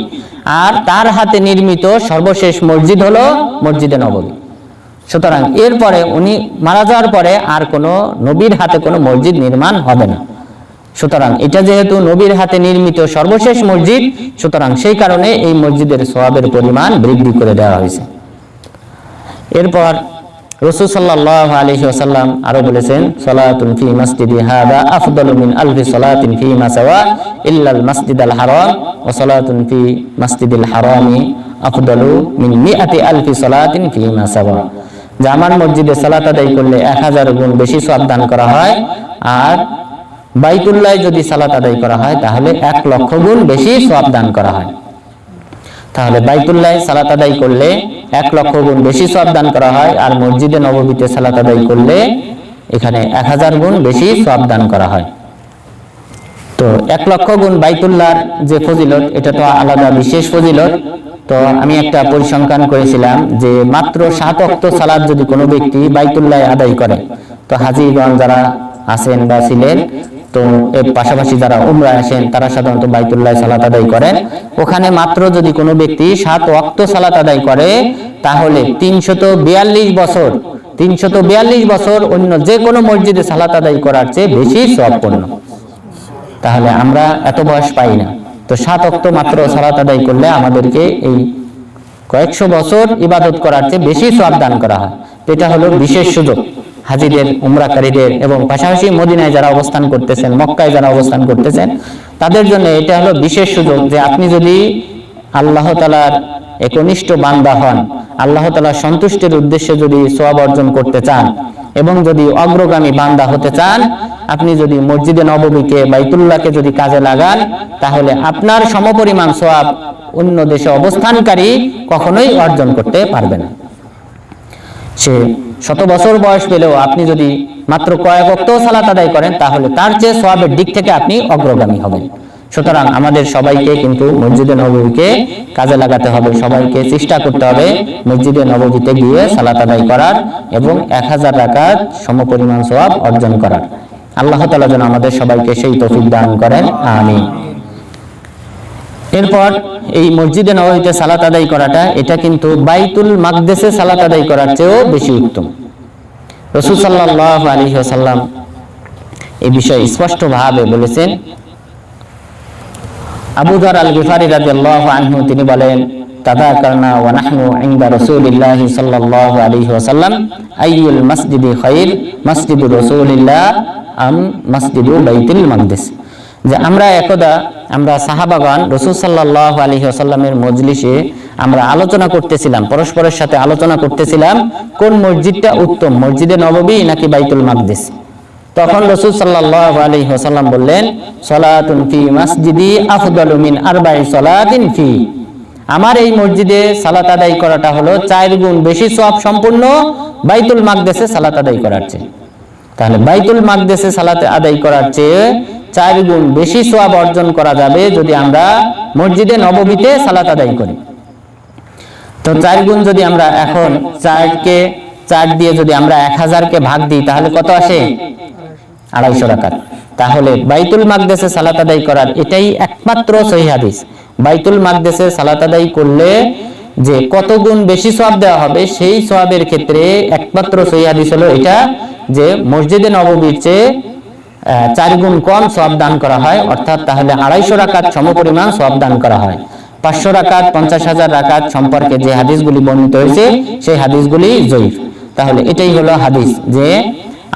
[SPEAKER 1] আর তার হাতে নির্মিত সর্বশেষ মসজিদ হলো মসজিদে নববী। সুতরাং এরপরে উনি মারা যাওয়ার পরে আর কোনো নবীর হাতে কোনো মসজিদ নির্মাণ হবে না। সুতরাং এটা যেহেতু নবীর হাতে নির্মিত সর্বশেষ মসজিদ, সুতরাং সেই কারণে এই মসজিদের সওয়াবের পরিমাণ বৃদ্ধি করে দেওয়া হয়েছে। এরপর রাসূল সাল্লাল্লাহু আলাইহি ওয়াসাল্লাম আরো বলেছেন, সালাতুন ফি মাসজিদি হাযা আফদালু মিন আলফি সালাতিন ফীমা সাওয়া ইল্লাল মাসজিদাল হারাম ওয়া সালাতুন ফি মাসজিদিল হারামি আফদালু মিন মিআতি আলফি সালাতিন ফীমা সাওয়া। যে আমার মসজিদে সালাত আদায় করলে 1000 গুণ বেশি সওয়াব দান করা হয়, আর বাইতুল্লাহ যদি সালাত আদায় করা হয় তাহলে 1 লক্ষ গুণ বেশি সওয়াব দান করা হয়। তাহলে বাইতুল্লাহ সালাত আদায় করলে 1 লক্ষ গুণ বেশি সওয়াব দান করা হয়, আর মসজিদে নববীতে সালাত আদায় করলে এখানে 1000 গুণ বেশি সওয়াব দান করা হয়। তো 1 লক্ষ গুণ বাইতুল্লাহর যে ফজিলত, এটা তো আলাদা বিশেষ ফজিলত। তো আমি একটা পরিসংখ্যান করেছিলাম যে মাত্র 7 ওয়াক্ত সালাত যদি কোনো ব্যক্তি বাইতুল্লাহ আদায় করে, তো হাজীগণ যারা আছেন বা ছিলেন, তো এর পাশাপাশি যারা উমরায় আসেন তারা সাধারণত বাইতুল্লাহ সালাত আদায় করেন। ওখানে মাত্র যদি কোনো ব্যক্তি 7 ওয়াক্ত সালাত আদায় করে তাহলে 342 বছর অন্য যে কোনো মসজিদে সালাত আদায় করার চেয়ে বেশি সওয়াবপূর্ণ। তাহলে আমরা এত বয়স পাই না, তো 7 ওয়াক্ত মাত্র সালাত আদায় করলে আমাদেরকে এই কয়েকশো বছর ইবাদত করার চেয়ে বেশি সওয়াব দান করা হয়। এটা হলো বিশেষ সুযোগ হাজীদের, উমরাকারীদের এবং পাশাপাশি মদিনায় যারা অবস্থান করতেছেন, মক্কায় যারা অবস্থান করতেছেন, তাদের জন্য এটা হলো বিশেষ সুযোগ যে আপনি যদি আল্লাহ তাআলার একনিষ্ঠ বান্দা হন, আল্লাহ তাআলার সন্তুষ্টির উদ্দেশ্যে যদি সওয়াব অর্জন করতে চান এবং যদি অগ্রগামী বান্দা হতে চান, আপনি যদি মসজিদে নববীকে, বাইতুল্লাহকে যদি কাজে লাগান, তাহলে আপনার সমপরিমাণ সওয়াব অন্য দেশে অবস্থানকারী কখনোই অর্জন করতে পারবে না। সে 100 বছর বয়স পেলেও আপনি যদি মাত্র কয়েক ওয়াক্ত সালাত আদায় করেন তাহলে তার চেয়ে সওয়াবের দিক থেকে আপনি অগ্রগামী হবেন। সুতরাং আমাদের সবাইকে কিন্তু মসজিদে নববীকে কাজে লাগাতে হবে, সবাইকে চেষ্টা করতে হবে মসজিদে নববীতে গিয়ে সালাত আদায় করার এবং 1000 রাকাত সমপরিমাণ সওয়াব অর্জন করার। আল্লাহ তাআলা যেন আমাদের সবাইকে সেই তৌফিক দান করেন, আমিন। এরপর এই মসজিদে নববীতে সালাত আদায় করাটা, এটা কিন্তু বাইতুল মাকদেসে সালাত আদায় করার চেয়েও বেশি উত্তম। রাসূল সাল্লাল্লাহু আলাইহি ওয়াসাল্লাম এই বিষয়ে স্পষ্টভাবে বলেছেন। আবু যর আল গিফারি রাদিয়াল্লাহু আনহু তিনি বলেন, তাযাকারনা ওয়া নাহনু ইনদা রাসূলিল্লাহি সাল্লাল্লাহু আলাইহি ওয়াসাল্লাম আইয়ুল মাসজিদি খায়র, মাসজিদু রাসূলিল্লাহ আম মাসজিদু বাইতুল মাকদিস। যে আমরা সাহাবাগণ রাসূল সাল্লাল্লাহু আলাইহি ওয়াসাল্লামের মজলিসে আমরা আলোচনা করতেছিলাম, পরস্পরের সাথে আলোচনা করতেছিলাম কোন মসজিদটা উত্তম, মসজিদে নববী নাকি বাইতুল মাকদিস। তখন রাসূল সাল্লাল্লাহু আলাইহি ওয়াসাল্লাম বললেন, সালাতুন ফি মাসজিদি আফদালু মিন আরবা'i সালাতিন ফি। আমার এই মসজিদে সালাত আদায় করাটা হলো 4 গুণ বেশি সওয়াব সম্পূর্ণ বাইতুল মাকদিসে সালাত আদায় করার চেয়ে। তাহলে বাইতুল মাকদিসে সালাত আদায় করার চেয়ে 4 গুণ বেশি সওয়াব অর্জন করা যাবে যদি আমরা মসজিদে নববীতে সালাত আদায় করি। তো 4 গুণ যদি আমরা এখন 4 দিয়ে যদি আমরা 1000 কে ভাগ দিই তাহলে কত আসে? 250 রাকাত। তাহলে বাইতুল মাকদিসে সালাত আদায় করার এটাই একমাত্র সহিহ হাদিস। বাইতুল মাকদিসে সালাত আদায় করলে যে কত গুণ বেশি সওয়াব দেওয়া হবে সেই সওয়াবের ক্ষেত্রে একমাত্র সহিহ হাদিস হলো এটা, যে মসজিদে নববীর চেয়ে 4 গুণ কম সওয়াব দান করা হয়, অর্থাৎ তাহলে 250 রাকাত সমপরিমাণ সওয়াব দান করা হয়। 500 রাকাত 50,000 রাকাত সম্পর্কে যে হাদিসগুলি বর্ণিত হয়েছে সেই হাদিসগুলি যঈফ। তাহলে এটাই হলো হাদিস যে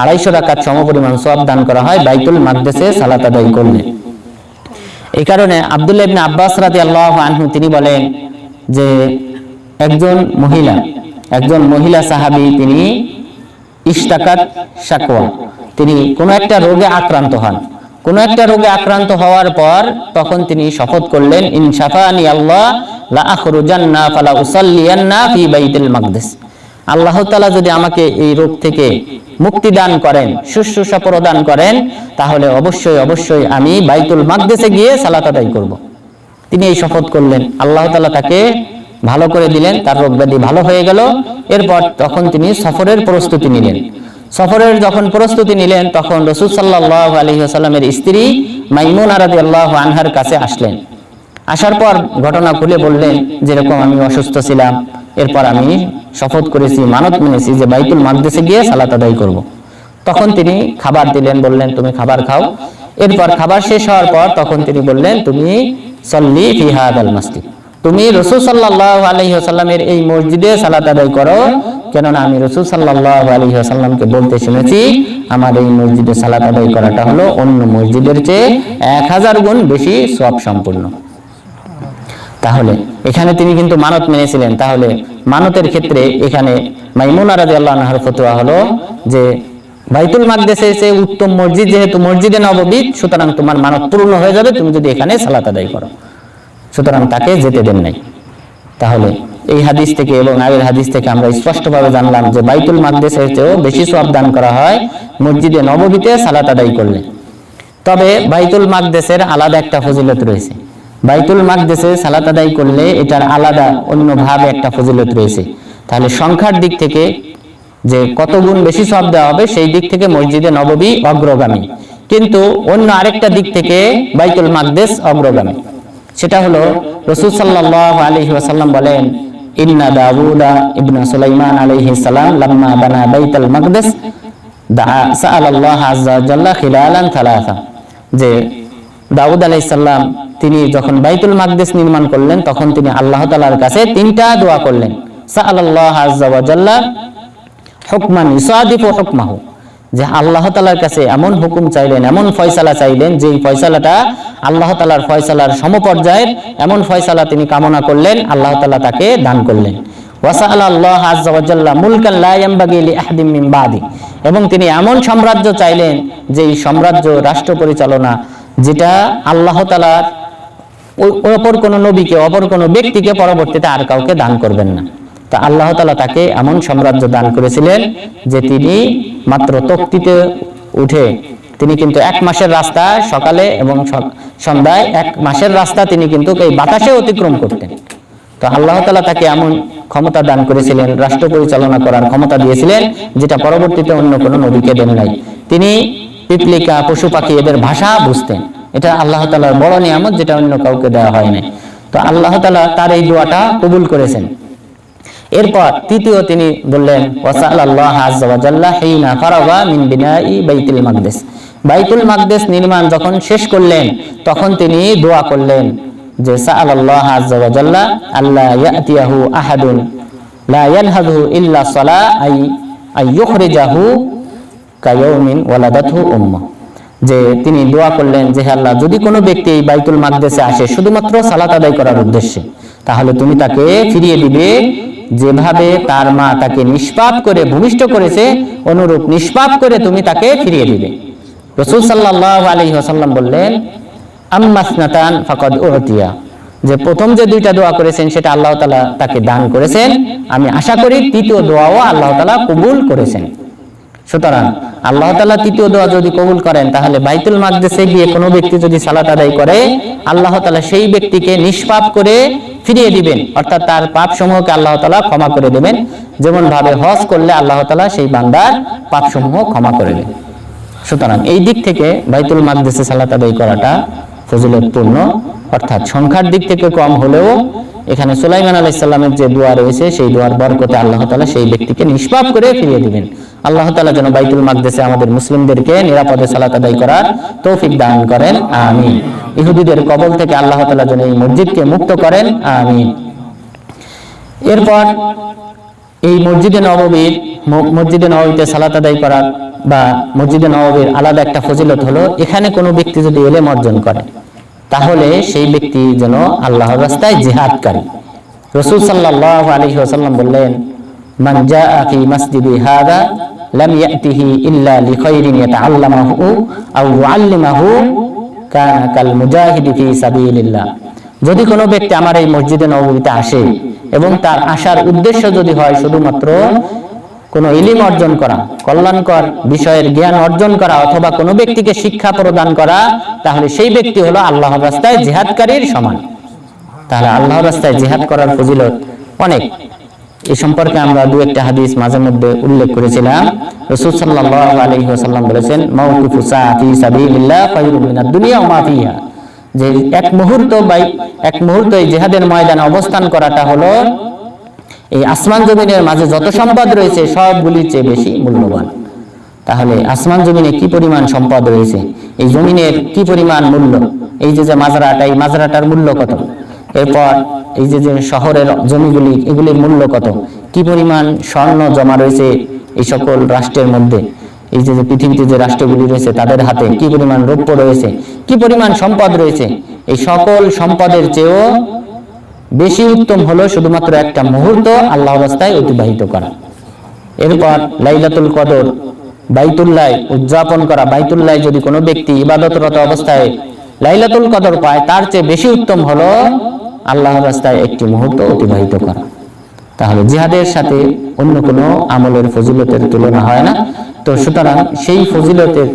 [SPEAKER 1] 250 রাকাত সমপরিমাণ সওয়াব দান করা হয় বাইতুল মাকদিসে সালাত আদায় করলে। এই কারণে আব্দুল্লাহ ইবনে আব্বাস রাদিয়াল্লাহু আনহু তিনি বলেন যে একজন মহিলা সাহাবী, তিনি ইশতাকাত শাকওয়া, তিনি কোনো একটা রোগে আক্রান্ত হওয়ার পর তখন তিনি শপথ করলেন, ইন শাফানি আল্লাহ লা আখরুজান্না ফালা উসাল্লিয়ান্না ফি বাইতুল মাকদিস। আল্লাহ তাআলা যদি আমাকে এই রোগ থেকে মুক্তি দান করেন, শুশ্রূষা প্রদান করেন, তাহলে অবশ্যই আমি বাইতুল মাকদিসে গিয়ে সালাত আদায় করব। তিনি এই শপথ করলেন, আল্লাহ তাআলা তাকে ভালো করে দিলেন, তার রোগ ব্যাধি ভালো হয়ে গেল। এরপর তখন তিনি সফরের প্রস্তুতি নিলেন। যখন প্রস্তুতি নিলেন তখন রাসূল সাল্লাল্লাহু আলাইহি ওয়াসাল্লামের স্ত্রী মাইমুনা রাদিয়াল্লাহু আনহার কাছে আসলেন। আসার পর ঘটনা খুলে বললেন, যেরকম আমি অসুস্থ ছিলাম, এরপর আমি শপথ করেছি, মানত মেনেছি যে বাইতুল মাকদিসে গিয়ে সালাত আদায় করব। তখন তিনি খাবার দিলেন, বললেন তুমি খাবার খাও। এরপর খাবার শেষ হওয়ার পর তখন তিনি বললেন, তুমি সল্লি ফি হাদাল মসজিদ, তুমি রাসূল সাল্লাল্লাহু আলাইহি ওয়াসাল্লামের এই মসজিদে সালাত আদায় করো, কেননা আমি রাসূল সাল্লাল্লাহু আলাইহি ওয়াসাল্লামকে বলতে শুনেছি আমার এই মসজিদে সালাত আদায় করাটা হলো অন্য মসজিদের চেয়ে 1000 গুণ বেশি সওয়াব সম্পূর্ণ। তাহলে এখানে তিনি কিন্তু মানত মেনেছিলেন। তাহলে মানতের ক্ষেত্রে এখানে মাইমুনা রাদিয়াল্লাহু আনহার ফতোয়া হলো যে বাইতুল মাকদিসের চেয়ে উত্তম মসজিদ যেহেতু মসজিদে নববী, সুতরাং তোমার মানত পূর্ণ হয়ে যাবে তুমি যদি এখানে সালাত আদায় করো। সুতরাং তাকে যেতে দেন নাই। তাহলে এই হাদিস থেকে এবং আগের হাদিস থেকে আমরা স্পষ্টভাবে জানলাম যে বাইতুল মাকদিসের চেয়েও বেশি সওয়াব দান করা হয় মসজিদে নববীতে সালাত আদায় করলে। তবে বাইতুল মাকদিসের আলাদা একটা ফজিলত রয়েছে। বাইতুল মাকদিসে সালাত আদায় করলে এটার আলাদা অন্যভাবে একটা ফজিলত রয়েছে। তাহলে সংখ্যার দিক থেকে যে কত গুণ বেশি সওয়াব দেওয়া হবে সেই দিক থেকে মসজিদে নববী অগ্রগামী, কিন্তু অন্য আরেকটা দিক থেকে বাইতুল মাকদিস অগ্রগামী। সেটা হলো রাসূল সাল্লাল্লাহু আলাইহি ওয়াসাল্লাম বলেন, ইন্না দাউদা ইবনে সুলাইমান আলাইহিস সালাম লাম্মা বানা বাইতুল মাকদিস সাআলাল্লাহ আযজা ওয়া জাল্লা খিলালান থালাথা। যে দাউদ আলাইহিস সালাম তিনি যখন বাইতুল মাকদিস নির্মাণ করলেন তখন তিনি আল্লাহ তাআলার কাছে 3টা দোয়া করলেন। সাআলাল্লাহ আযজা ওয়া জাল্লা হুকমান ইসাদিফু হুকমাহু, যে আল্লাহ তাআলার কাছে এমন হুকুম চাইলেন, এমন ফয়সালা চাইলেন যে ফয়সালাটা আল্লাহ তাআলার ফয়সালার সমপর্যায়ের, এমন ফয়সালা তিনি কামনা করলেন, আল্লাহ তাআলা তাকে দান করলেন। ওয়া সাআলাল্লাহ আযজা ওয়া জাল্লা মুলকান লা ইয়ানবাগি লিআহাদিন মিন বাদি, এবং তিনি এমন সাম্রাজ্য চাইলেন যে এই সাম্রাজ্য, রাষ্ট্র পরিচালনা যেটা আল্লাহ তাআলার অপর কোনো নবীকে, অপর কোনো ব্যক্তিকে পরবর্তীতে আর কাউকে দান করবেন না। তা আল্লাহ তাআলা তাকে এমন সাম্রাজ্য দান করেছিলেন যে তিনি মাত্র তখতিতে উঠে তিনি কিন্তু 1 মাসের রাস্তা সকালে এবং সন্ধ্যায় 1 মাসের রাস্তা তিনি কিন্তু এই বাতাসে অতিক্রম করতেন। তো আল্লাহ তাআলা তাকে এমন ক্ষমতা দান করেছিলেন, রাষ্ট্র পরিচালনা করার ক্ষমতা দিয়েছিলেন যেটা পরবর্তীতে অন্য কোনো নবীকে দেন নাই। তিনি পিপলিকা, পশু পাখি এদের ভাষা বুঝতেন। এটা আল্লাহ তাআলার বড় নিয়ামত যেটা অন্য কাউকে দেওয়া হয় না। তো আল্লাহ তাআলা তার এই দোয়াটা কবুল করেছেন। এরপর তৃতীয় তিনি বললেন, ওয়াসাল্লাল্লাহু আযজা ওয়া জাল্লা হিনা ফারাগা মিন বিনাই বাইতুল মাকদিস, বাইতুল মাকদিস নির্মাণ যখন শেষ করলেন তখন তিনি দোয়া করলেন যে সাআলাল্লাহু আযজা ওয়া জাল্লা আল্লা ইয়াতিয়াহু আহাদুন লা ইয়ানহাদু ইল্লা সালা আই ইউখরিজাহু কায়াউমিন ওয়ালাদাতহু উম্মু, যে তিনি দোয়া করলেন যে হে আল্লাহ, যদি কোনো ব্যক্তি এই বাইতুল মাকদেসে আসে শুধুমাত্র সালাত আদায় করার উদ্দেশ্যে, তাহলে তুমি তাকে ফিরিয়ে দিবে যেভাবে তার মা তাকে নিষ্পাপ করে ভূমিষ্ঠ করেছে, অনুরূপ নিষ্পাপ করে তুমি তাকে ফিরিয়ে দিবে। রাসূল সাল্লাল্লাহু আলাইহি ওয়াসাল্লাম বললেন, আম্মাসনাতান ফাকাদ উতিয়া, যে প্রথম যে দুইটা দোয়া করেছেন সেটা আল্লাহ তাআলা তাকে দান করেছেন, আমি আশা করি তৃতীয় দোয়াও আল্লাহ তাআলা কবুল করেছেন। সুতরাং আল্লাহ তাআলা তৃতীয় দোয়া যদি কবুল করেন, তাহলে বাইতুল মাকদেসে গিয়ে কোনো ব্যক্তি যদি সালাত আদায় করে, আল্লাহ তাআলা সেই ব্যক্তিকে নিষ্পাপ করে ফিরিয়ে দিবেন, অর্থাৎ তার পাপ সমূহকে আল্লাহ তাআলা ক্ষমা করে দেবেন, যেমন ভাবে হজ করলে আল্লাহ তাআলা সেই বান্দার পাপ সমূহ ক্ষমা করে দেন। সুতরাং এই দিক থেকে বাইতুল মাকদেসে সালাত আদায় করাটা ফজিলতপূর্ণ, অর্থাৎ সংখ্যার দিক থেকে কম হলেও এখানে সুলাইমান আলাইহিস সালামের যে দোয়া রয়েছে সেই দোয়ার বরকতে আল্লাহ তাআলা সেই ব্যক্তিকে নিষ্পাপ করে ফিরিয়ে দিবেন। আল্লাহ তাআলা যেন বাইতুল মাকদেসে আমাদের মুসলিমদেরকে নিরাপদে সালাত আদায় করার তৌফিক দান করেন, আমিন। ইহুদিদের কবল থেকে আল্লাহ তাআলা যেন এই মসজিদকে মুক্ত করেন, আমিন। এরপর এই মসজিদে নববীতে সালাত আদায় করার বা মসজিদে নববীর আলাদা একটা ফজিলত হলো, এখানে কোনো ব্যক্তি যদি ইলম অর্জন করে তাহলে সেই ব্যক্তি যেন আল্লাহর রাস্তায় জিহাদকারী। রাসূল সাল্লাল্লাহু আলাইহি ওয়াসাল্লাম বললেন, মান জাআ ফি মাসজিদি হাযা লাম ইয়াতিহি ইল্লা লিখাইরিন ইয়াতাআল্লামাহু আও ইউআল্লিমাহু কানা কাল মুজাহিদি ফি সাবিলিল্লাহ। যদি কোনো ব্যক্তি আমার এই মসজিদে নববীতে আসে এবং তার আসার উদ্দেশ্য যদি হয় শুধুমাত্র কোনো ইলম অর্জন করা, কল্যাণকর বিষয়ের জ্ঞান অর্জন করা, অথবা কোনো ব্যক্তিকে শিক্ষা প্রদান করা, তাহলে সেই ব্যক্তি হলো আল্লাহর রাস্তায় জিহাদকারীর সমান। তাহলে আল্লাহর রাস্তায় জিহাদ করার ফজিলত অনেক। এই সম্পর্কে আমরা দু একটা হাদিস মাঝে মধ্যে উল্লেখ করেছিলাম। রাসূল সাল্লাল্লাহু আলাইহি ওয়াসাল্লাম বলেছেন, মাওকিফু সাআতি সাবিলিল্লাহ খায়রুম মিনাদ দুনিয়া ওয়া মা ফিহা, যে এক মুহূর্ত এই জিহাদের ময়দানে অবস্থান করাটা হলো এই আসমান জমিনের মাঝে যত সম্পদ রয়েছে সবগুলির চেয়ে বেশি মূল্যবান। তাহলে আসমান জমিনে কি পরিমাণ সম্পদ রয়েছে, এই জমিনের কি পরিমাণ মূল্য, এই যে মাজারাটা, এই মাজারাটার মূল্য কত, এরপর এই যে শহরের জমিগুলি, এগুলির মূল্য কত, কি পরিমাণ স্বর্ণ জমা রয়েছে এই সকল রাষ্ট্রের মধ্যে, এই যে পৃথিবীতে যে রাষ্ট্রগুলি রয়েছে তাদের হাতে কি পরিমাণ রৌপ্য রয়েছে, কি পরিমাণ সম্পদ রয়েছে, এই সকল সম্পদের চেয়েও বেশি উত্তম হলো শুধুমাত্র একটা মুহূর্ত আল্লাহর রাস্তায় অতিবাহিত করা। এরপর লাইলাতুল কদর বাইতুল্লাহ উদযাপন করা। বাইতুল্লাহ যদি কোনো ব্যক্তি ইবাদতরত অবস্থায় লাইলাতুল কদর পায়, তার চেয়ে বেশি উত্তম হলো আল্লাহর রাস্তায় একটি মুহূর্ত অতিবাহিত করা। তাহলে জিহাদের সাথে অন্য কোনো আমলের ফজিলতের তুলনা হয় না। তো সুতরাং সেই ফজিলতের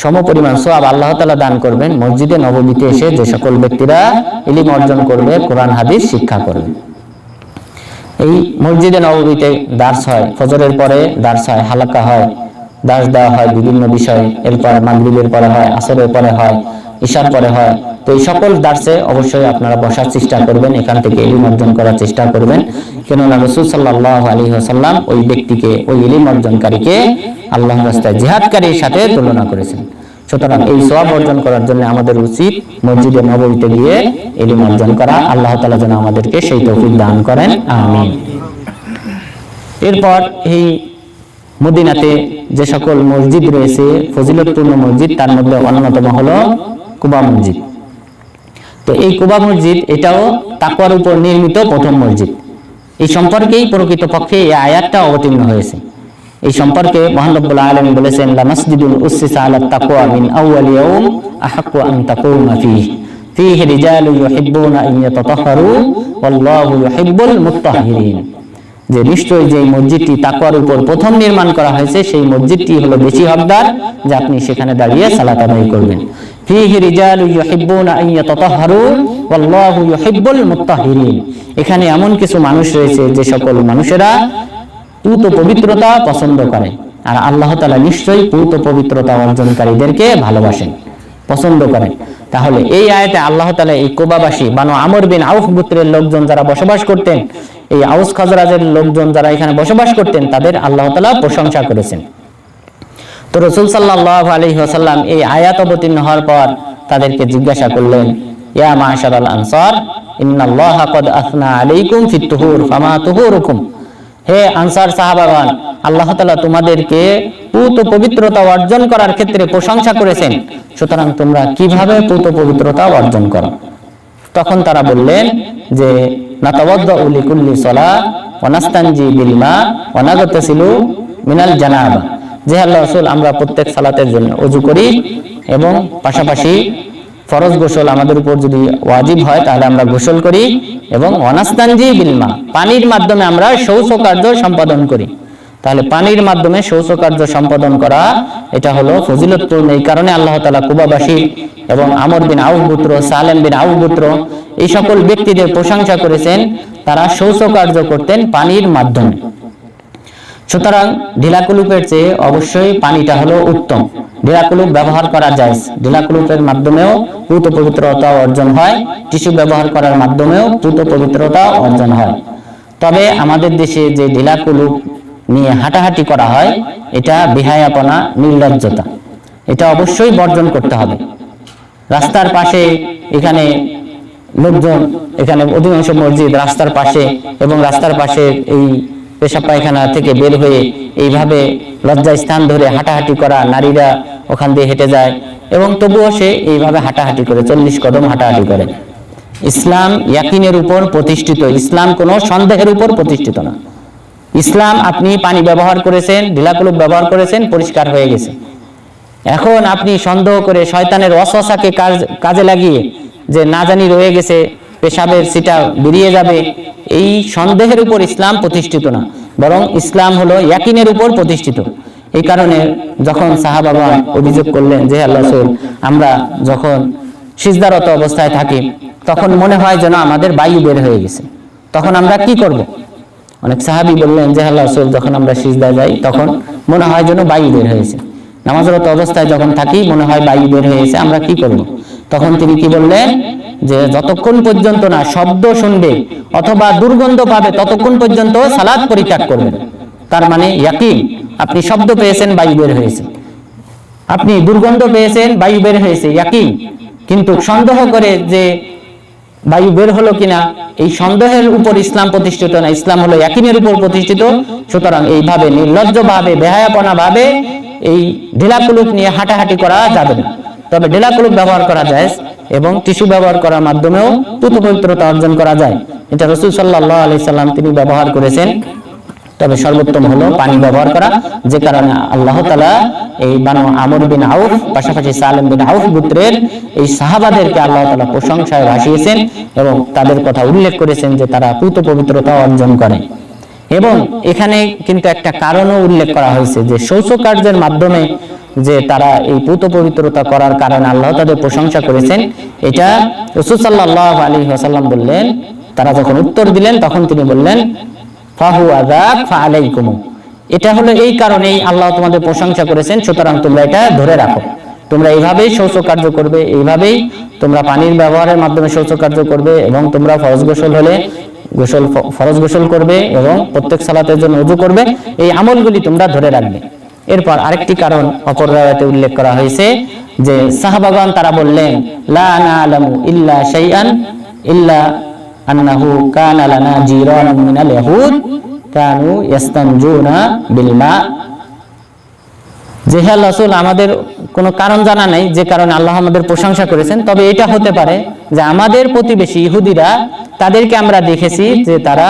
[SPEAKER 1] সমপরিমাণ সওয়াব আল্লাহ তাআলা দান করবেন মসজিদে নববীতে এসে যে সকল ব্যক্তিরা ইলম অর্জন করবে, কোরআন হাদিস শিক্ষা করবে। এই মসজিদে নববীতে দার্স হয়, ফজরের পরে দার্স হয়, হালাকা হয়, দার্স দেওয়া হয় বিভিন্ন বিষয়ে। এরপর মাগরিবের পরে হয়, আসরের পরে হয়, ইশার পরে হয়। তো এই সকল দার্সে অবশ্যই আপনারা বসার চেষ্টা করবেন, এখান থেকে ইলম অর্জন করার চেষ্টা করবেন। কেননা রাসূল সাল্লাল্লাহু আলাইহি ওয়াসাল্লাম ওই ব্যক্তিকে, ওই ইলম অর্জনকারীকে আল্লাহর রাস্তায় জিহাদকারীর সাথে তুলনা করেছেন। সুতরাং এই সওয়াব অর্জন করার জন্য আমাদের উচিত মসজিদে নববীতে গিয়ে ইলম অর্জন করা। আল্লাহ তাআলা যেন আমাদেরকে সেই তৌফিক দান করেন, আমিন। এরপর এই মদিনাতে যে সকল মসজিদ রয়েছে ফজিলতপূর্ণ মসজিদ, তার মধ্যে অন্যতম হলো কুবা মসজিদ। তো এই কুবা মসজিদ এটাও তাকওয়ার উপর নির্মিত প্রথম মসজিদ। এই সম্পর্কেই প্রকৃতপক্ষে এই আয়াতটা অবতীর্ণ হয়েছে। এই সম্পর্কে মহান রব্বুল আলামিন বলেছেন, লা মাসজিদুন উসসিসা আলাত তাকওয়া মিন আউয়াল ইয়াউম আহাক্কু আন তাকুমা ফীহি রিজালুন ইউহিব্বুনা আন ইয়াতাতাহহারু ওয়াল্লাহু ইউহিব্বুল মুত্তাহহিরিন। যে নিশ্চয়ই যে মসজিদটি তাকওয়ার উপর প্রথম নির্মাণ করা হয়েছে, সেই মসজিদটি হলো বেশি হকদার যে আপনি সেখানে দাঁড়িয়ে সালাত আদায় করবেন। ফীহি রিজালুন ইউহিব্বুনা আন ইয়াতাতাহহারু ওয়াল্লাহু ইউহিব্বুল মুত্তাহহিরিন। এখানে এমন কিছু মানুষ রয়েছে যে সকল মানুষেরা পূত পবিত্রতা পছন্দ করে, আর আল্লাহ তাআলা নিশ্চয়ই পূত পবিত্রতা অর্জনকারীদেরকে ভালোবাসেন, পছন্দ করেন। তাহলে এই আয়াতে আল্লাহ তাআলা এই কুবাবাসী বানু আমর বিন আউফ গোত্রের লোকজন যারা বসবাস করতেন, এই আউস খাজরাজের লোকজন যারা এখানে বসবাস করতেন, তাদের আল্লাহ তাআলা প্রশংসা করেছেন। তো রাসূল সাল্লাল্লাহু আলাইহি ওয়াসাল্লাম এই আয়াত অবতীর্ণ হওয়ার পর তাদেরকে জিজ্ঞাসা করলেন, ইয়া মাশারাল আনসার ইন্নাল্লাহা ক্বাদ আথনা আলাইকুম ফিত তুহুর ফামা তুহুরুকুম। হে আনসার সাহাবাগণ, আল্লাহ তাআলা তোমাদেরকে পূত পবিত্রতা অর্জন করার ক্ষেত্রে প্রশংসা করেছেন, সুতরাং তোমরা কিভাবে পূত পবিত্রতা অর্জন করো? তখন তারা বললেন যে নাতাওয়াদ্দাউ লিকুল্লি সালাহ ওয়া নাস্তানজি বিল মা ওয়া নাগতাসিলু মিনাল জানাবা, যে আল্লাহর রাসূল আমরা প্রত্যেক সালাতের জন্য ওযু করি এবং পাশাপাশি ফরজ গোসল আমাদের উপর যদি ওয়াজিব হয় তাহলে আমরা গোসল করি এবং ওয়া নাস্তানজি বিল মা, পানির মাধ্যমে আমরা শৌচ কার্য সম্পাদন করি। তাহলে পানির মাধ্যমে শৌচ কার্য সম্পাদন করা এটা হলো ফজিলতপূর্ণ। এই কারণে আল্লাহ তাআলা কুবাবাসী এবং আমর বিন আউফ পুত্র, সালেম বিন আউফ পুত্র এই সকল ব্যক্তিদের প্রশংসা করেছেন, তারা শৌচ কার্য করতেন পানির মাধ্যমে। সুতরাং ঢিলাকুলুপের চেয়ে অবশ্যই পানিটা হলো উত্তম। ঢিলাকুলুপ ব্যবহার করা যায়, ঢিলাকুলুপের মাধ্যমেও পূত পবিত্রতা অর্জন হয়, টিস্যু ব্যবহার করার মাধ্যমেও পূত পবিত্রতা অর্জন হয়। তবে আমাদের দেশে যে ঢিলাকুলুপ নিয়ে হাঁটাহাঁটি করা হয় এটা বেহায়াপনা, নির্লজ্জতা, এটা অবশ্যই বর্জন করতে হবে। রাস্তার পাশে এখানে লোকজন, এখানে অধিকাংশ মসজিদ রাস্তার পাশে, এবং রাস্তার পাশে এই পেশাব পায়খানা থেকে বের হয়ে এইভাবে লজ্জা স্থান ধরে হাঁটাহাঁটি করা, নারীরা ওখান দিয়ে হেঁটে যায় এবং তবুও সে এইভাবে হাঁটাহাঁটি করে 40 কদম হাঁটাহাঁটি করে। ইসলাম ইয়াকিনের উপর প্রতিষ্ঠিত, ইসলাম কোনো সন্দেহের উপর প্রতিষ্ঠিত না। ইসলাম আপনি পানি ব্যবহার করেছেন, ঢিলাকুলুপ ব্যবহার করেছেন, পরিষ্কার হয়ে গেছে। এখন আপনি সন্দেহ করে শয়তানের ওয়াসওয়াসাকে কাজে লাগিয়ে যে না জানি রয়ে গেছে, পেশাবের সিটা বেরিয়ে যাবে, এই সন্দেহের উপর ইসলাম প্রতিষ্ঠিত না, বরং ইসলাম হলো ইয়াকিনের উপর প্রতিষ্ঠিত। এই কারণে যখন সাহাবাগণ অভিযোগ করলেন যে আল্লাহর রাসূল আমরা যখন সিজদারত অবস্থায় থাকি তখন মনে হয় যেন আমাদের বায়ু বের হয়ে গেছে, তখন আমরা কি করব? অনেক সাহাবী বললেন যে আল্লাহর রাসূল যখন আমরা সিজদায় যাই তখন মনে হয় যেন বায়ু বের হয়েছে, নামাজরত অবস্থায় যখন থাকি মনে হয় বায়ু বের হয়েছে, আমরা কি করব? তখন তিনি কি বললেন যে যতক্ষণ পর্যন্ত না শব্দ শুনবে অথবা দুর্গন্ধ পাবে ততক্ষণ পর্যন্ত সালাত পরিত্যাগ করবেন। তার মানে ইয়াকিন, আপনি শব্দ পেয়েছেন বায়ু বের হয়েছে, আপনি দুর্গন্ধ পেয়েছেন বায়ু বের হয়েছে, ইয়াকিন। কিন্তু সন্দেহ করে যে বায়ু বের হলো কিনা, এই সন্দেহের উপর ইসলাম প্রতিষ্ঠিত না, ইসলাম হলো ইয়াকিনের উপর প্রতিষ্ঠিত। সুতরাং এইভাবে নির্লজ্জ ভাবে, বেহায়াপনা ভাবে এই ঢিলাকুলুপ নিয়ে হাঁটাহাঁটি করা যাবে না। তবে ঢিলাকুলুপ ব্যবহার করা যায় এবং টিস্যু ব্যবহার করার মাধ্যমেও পূত পবিত্রতা অর্জন করা যায়। এটা রাসূল সাল্লাল্লাহু আলাইহি সাল্লাম তিনি ব্যবহার করেছেন। তবে সর্বোত্তম হলো পানি ব্যবহার করা, যে কারণে আল্লাহ তাআলা এই বানু আমর বিন আউফ পাশাপাশি সালেম বিন আউফ গোত্রের এই সাহাবাদেরকে আল্লাহ তাআলা প্রশংসায় ভাসিয়েছেন এবং তাদের কথা উল্লেখ করেছেন যে তারা পূত পবিত্রতা অর্জন করে। এবং এখানে কিন্তু একটা কারণও উল্লেখ করা হয়েছে যে শৌচ কার্যের মাধ্যমে যে তারা এই পূত পবিত্রতা করার কারণে আল্লাহ তাদের প্রশংসা করেছেন। এটা রাসূল সাল্লাল্লাহু আলাইহি ওয়াসাল্লাম বললেন, তারা যখন উত্তর দিলেন তখন তিনি বললেন ফাহুয়া যাক ফাআলাইকুম, এটা হলো এই কারণেই আল্লাহ তোমাদের প্রশংসা করেছেন, সুতরাং তোমরা এটা ধরে রাখো, তোমরা এইভাবেই শৌচ কার্য করবে, এইভাবেই তোমরা পানির ব্যবহারের মাধ্যমে শৌচ কার্য করবে এবং তোমরা ফরজ গোসল হলে ফরজ গোসল করবে এবং প্রত্যেক সালাতের জন্য ওযু করবে, এই আমলগুলি তোমরা ধরে রাখবে। এরপর আরেকটি কারণ অপর রাওয়ায়াতে উল্লেখ করা হয়েছে যে সাহাবাগণ তারা বললেন লা না'লামু ইল্লা শাইআন ইল্লা আন্নাহু কানা লানা জিরানুন মিনাল ইয়াহুদ কানু ইস্তানজুনা বিল মা, যে হে আল্লাহর রাসূল আমাদের কোনো কারণ জানা নাই যে কারণে আল্লাহ আমাদের প্রশংসা করেছেন, তবে এটা হতে পারে যে আমাদের প্রতিবেশী ইহুদিরা তাদেরকে আমরা দেখেছি যে তারা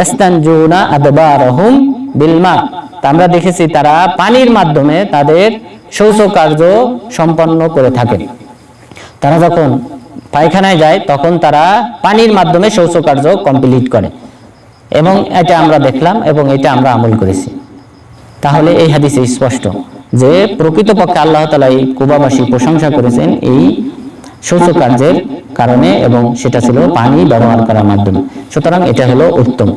[SPEAKER 1] ইস্তানজুনা আদবারহুম বিল মা, আমরা দেখেছি তারা পানির মাধ্যমে তাদের শৌচ কার্য সম্পন্ন করে থাকে। তারা যখন পায়খানায় যায় তখন তারা পানির মাধ্যমে শৌচ কার্য কমপ্লিট করে এবং এটা আমরা দেখলাম এবং এটা আমরা আমল করেছি। তাহলে এই হাদিসে স্পষ্ট যে প্রকৃতপক্ষে আল্লাহ তাআলা এই কুবাবাসী প্রশংসা করেছেন এই শৌচ কার্যের কারণে এবং সেটা ছিল পানি ব্যবহার করার মাধ্যমে, সুতরাং এটা হলো উত্তম।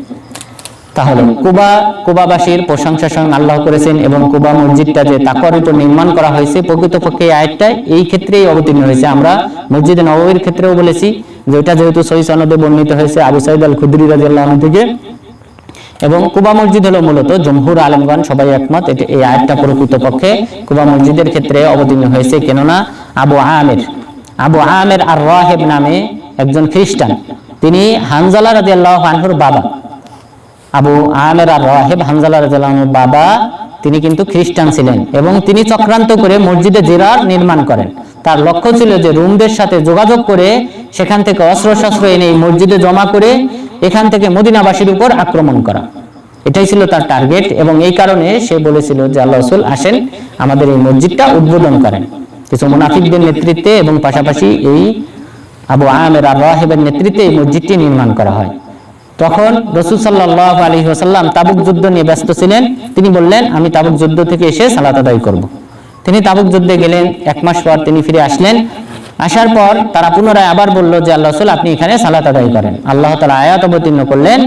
[SPEAKER 1] তাহলে কুবাবাসীর প্রশংসা স্বয়ং আল্লাহ করেছেন এবং কুবা মসজিদটা যে তাকওয়ার উপর নির্মাণ করা হয়েছে প্রকৃতপক্ষে এই আয়াতটা এই ক্ষেত্রেই অবতীর্ণ হয়েছে। আমরা মসজিদে নববীর ক্ষেত্রেও বলেছি যে এটা যেহেতু সহিহ সনদে বর্ণিত হয়েছে আবু সাঈদ আল খুদরি রাদিয়াল্লাহু আনহু থেকে, এবং কুবা মসজিদ হলো মূলত জমহুর আলেমগণ সবাই একমত এই আয়াতটা প্রকৃতপক্ষে কুবা মসজিদের ক্ষেত্রে অবতীর্ণ হয়েছে। কেননা আবু আমের আর রাহিব নামে একজন খ্রিস্টান, তিনি হানজালা রাদিয়াল্লাহু আনহুর বাবা। আবু আমের আর রাহিব হানজালা রাদিয়াল্লাহু আনহুর বাবা, তিনি কিন্তু খ্রিস্টান ছিলেন এবং তিনি চক্রান্ত করে মসজিদে জিরার নির্মাণ করেন। তার লক্ষ্য ছিল যে রোমদের সাথে যোগাযোগ করে সেখান থেকে অস্ত্রশস্ত্র এনে এই মসজিদে জমা করে এখান থেকে মদিনাবাসীর উপর আক্রমণ করা, এটাই ছিল তার টার্গেট। এবং এই কারণে সে বলেছিল যে আল্লাহ রাসূল আসেন আমাদের এই মসজিদটা উদ্বোধন করেন। কিছু মুনাফিকদের নেতৃত্বে এবং পাশাপাশি এই আবু আমের আর-রাহিবের নেতৃত্বে এই মসজিদটি নির্মাণ করা হয়। তখন রাসূল সাল্লাল্লাহু আলাইহি ওয়াসাল্লাম তাবুক যুদ্ধ নিয়ে ব্যস্ত ছিলেন। তিনি বললেন আমি তাবুক যুদ্ধ থেকে এসে সালাত আদায় করব। তিনি তাবুক যুদ্ধে গেলেন, 1 মাস পর তিনি ফিরে আসলেন। আসার পর তারা পুনরায় আবার বলল যে আল্লাহ রাসূল আপনি এখানে সালাত আদায় করেন। আল্লাহ তাআলা আয়াত অবতীর্ণ করলেন,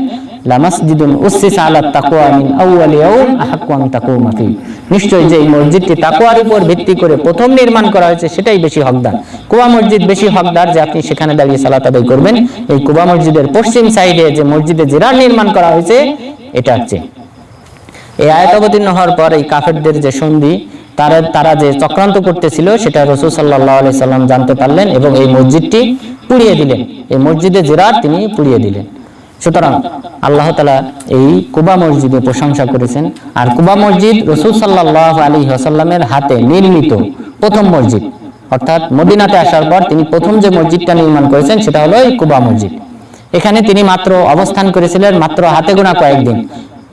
[SPEAKER 1] লামাসজিদুন উসসিসা আলাত তাকওয়া মিন আউয়াল ইয়াউম আহাক্কু আন তাকুমা ফি, নিশ্চয়ই যে এই মসজিদটি তাকওয়ার উপর ভিত্তি করে প্রথম নির্মাণ করা হয়েছে সেটাই বেশি হকদার। কুবা মসজিদ বেশি হকদার যে আপনি সেখানে দাঁড়িয়ে সালাত আদায় করবেন। এই কুবা মসজিদের পশ্চিম সাইডে যে মসজিদে জিরার নির্মাণ করা হয়েছে এটা হচ্ছে। এই আয়াত অবতীর্ণ হওয়ার পর এই কাফেরদের যে সন্ধি তারা যে চক্রান্ত করতেছিল সেটা রাসূল সাল্লাল্লাহু আলাইহি সাল্লাম জানতে পারলেন এবং এই মসজিদটি পুড়িয়ে দিলেন, এই মসজিদে জিরার তিনি পুড়িয়ে দিলেন। সুতরাং আল্লাহ তাআলা এই কুবা মসজিদে প্রশংসা করেছেন। আর কুবা মসজিদ রাসূল সাল্লাল্লাহু আলাইহি ওয়াসাল্লামের হাতে নির্মিত প্রথম মসজিদ, অর্থাৎ মদিনাতে আসার পর তিনি প্রথম যে মসজিদটা নির্মাণ করেছেন সেটা হলো এই কুবা মসজিদ। এখানে তিনি মাত্র অবস্থান করেছিলেন মাত্র হাতে গোনা কয়েকদিন।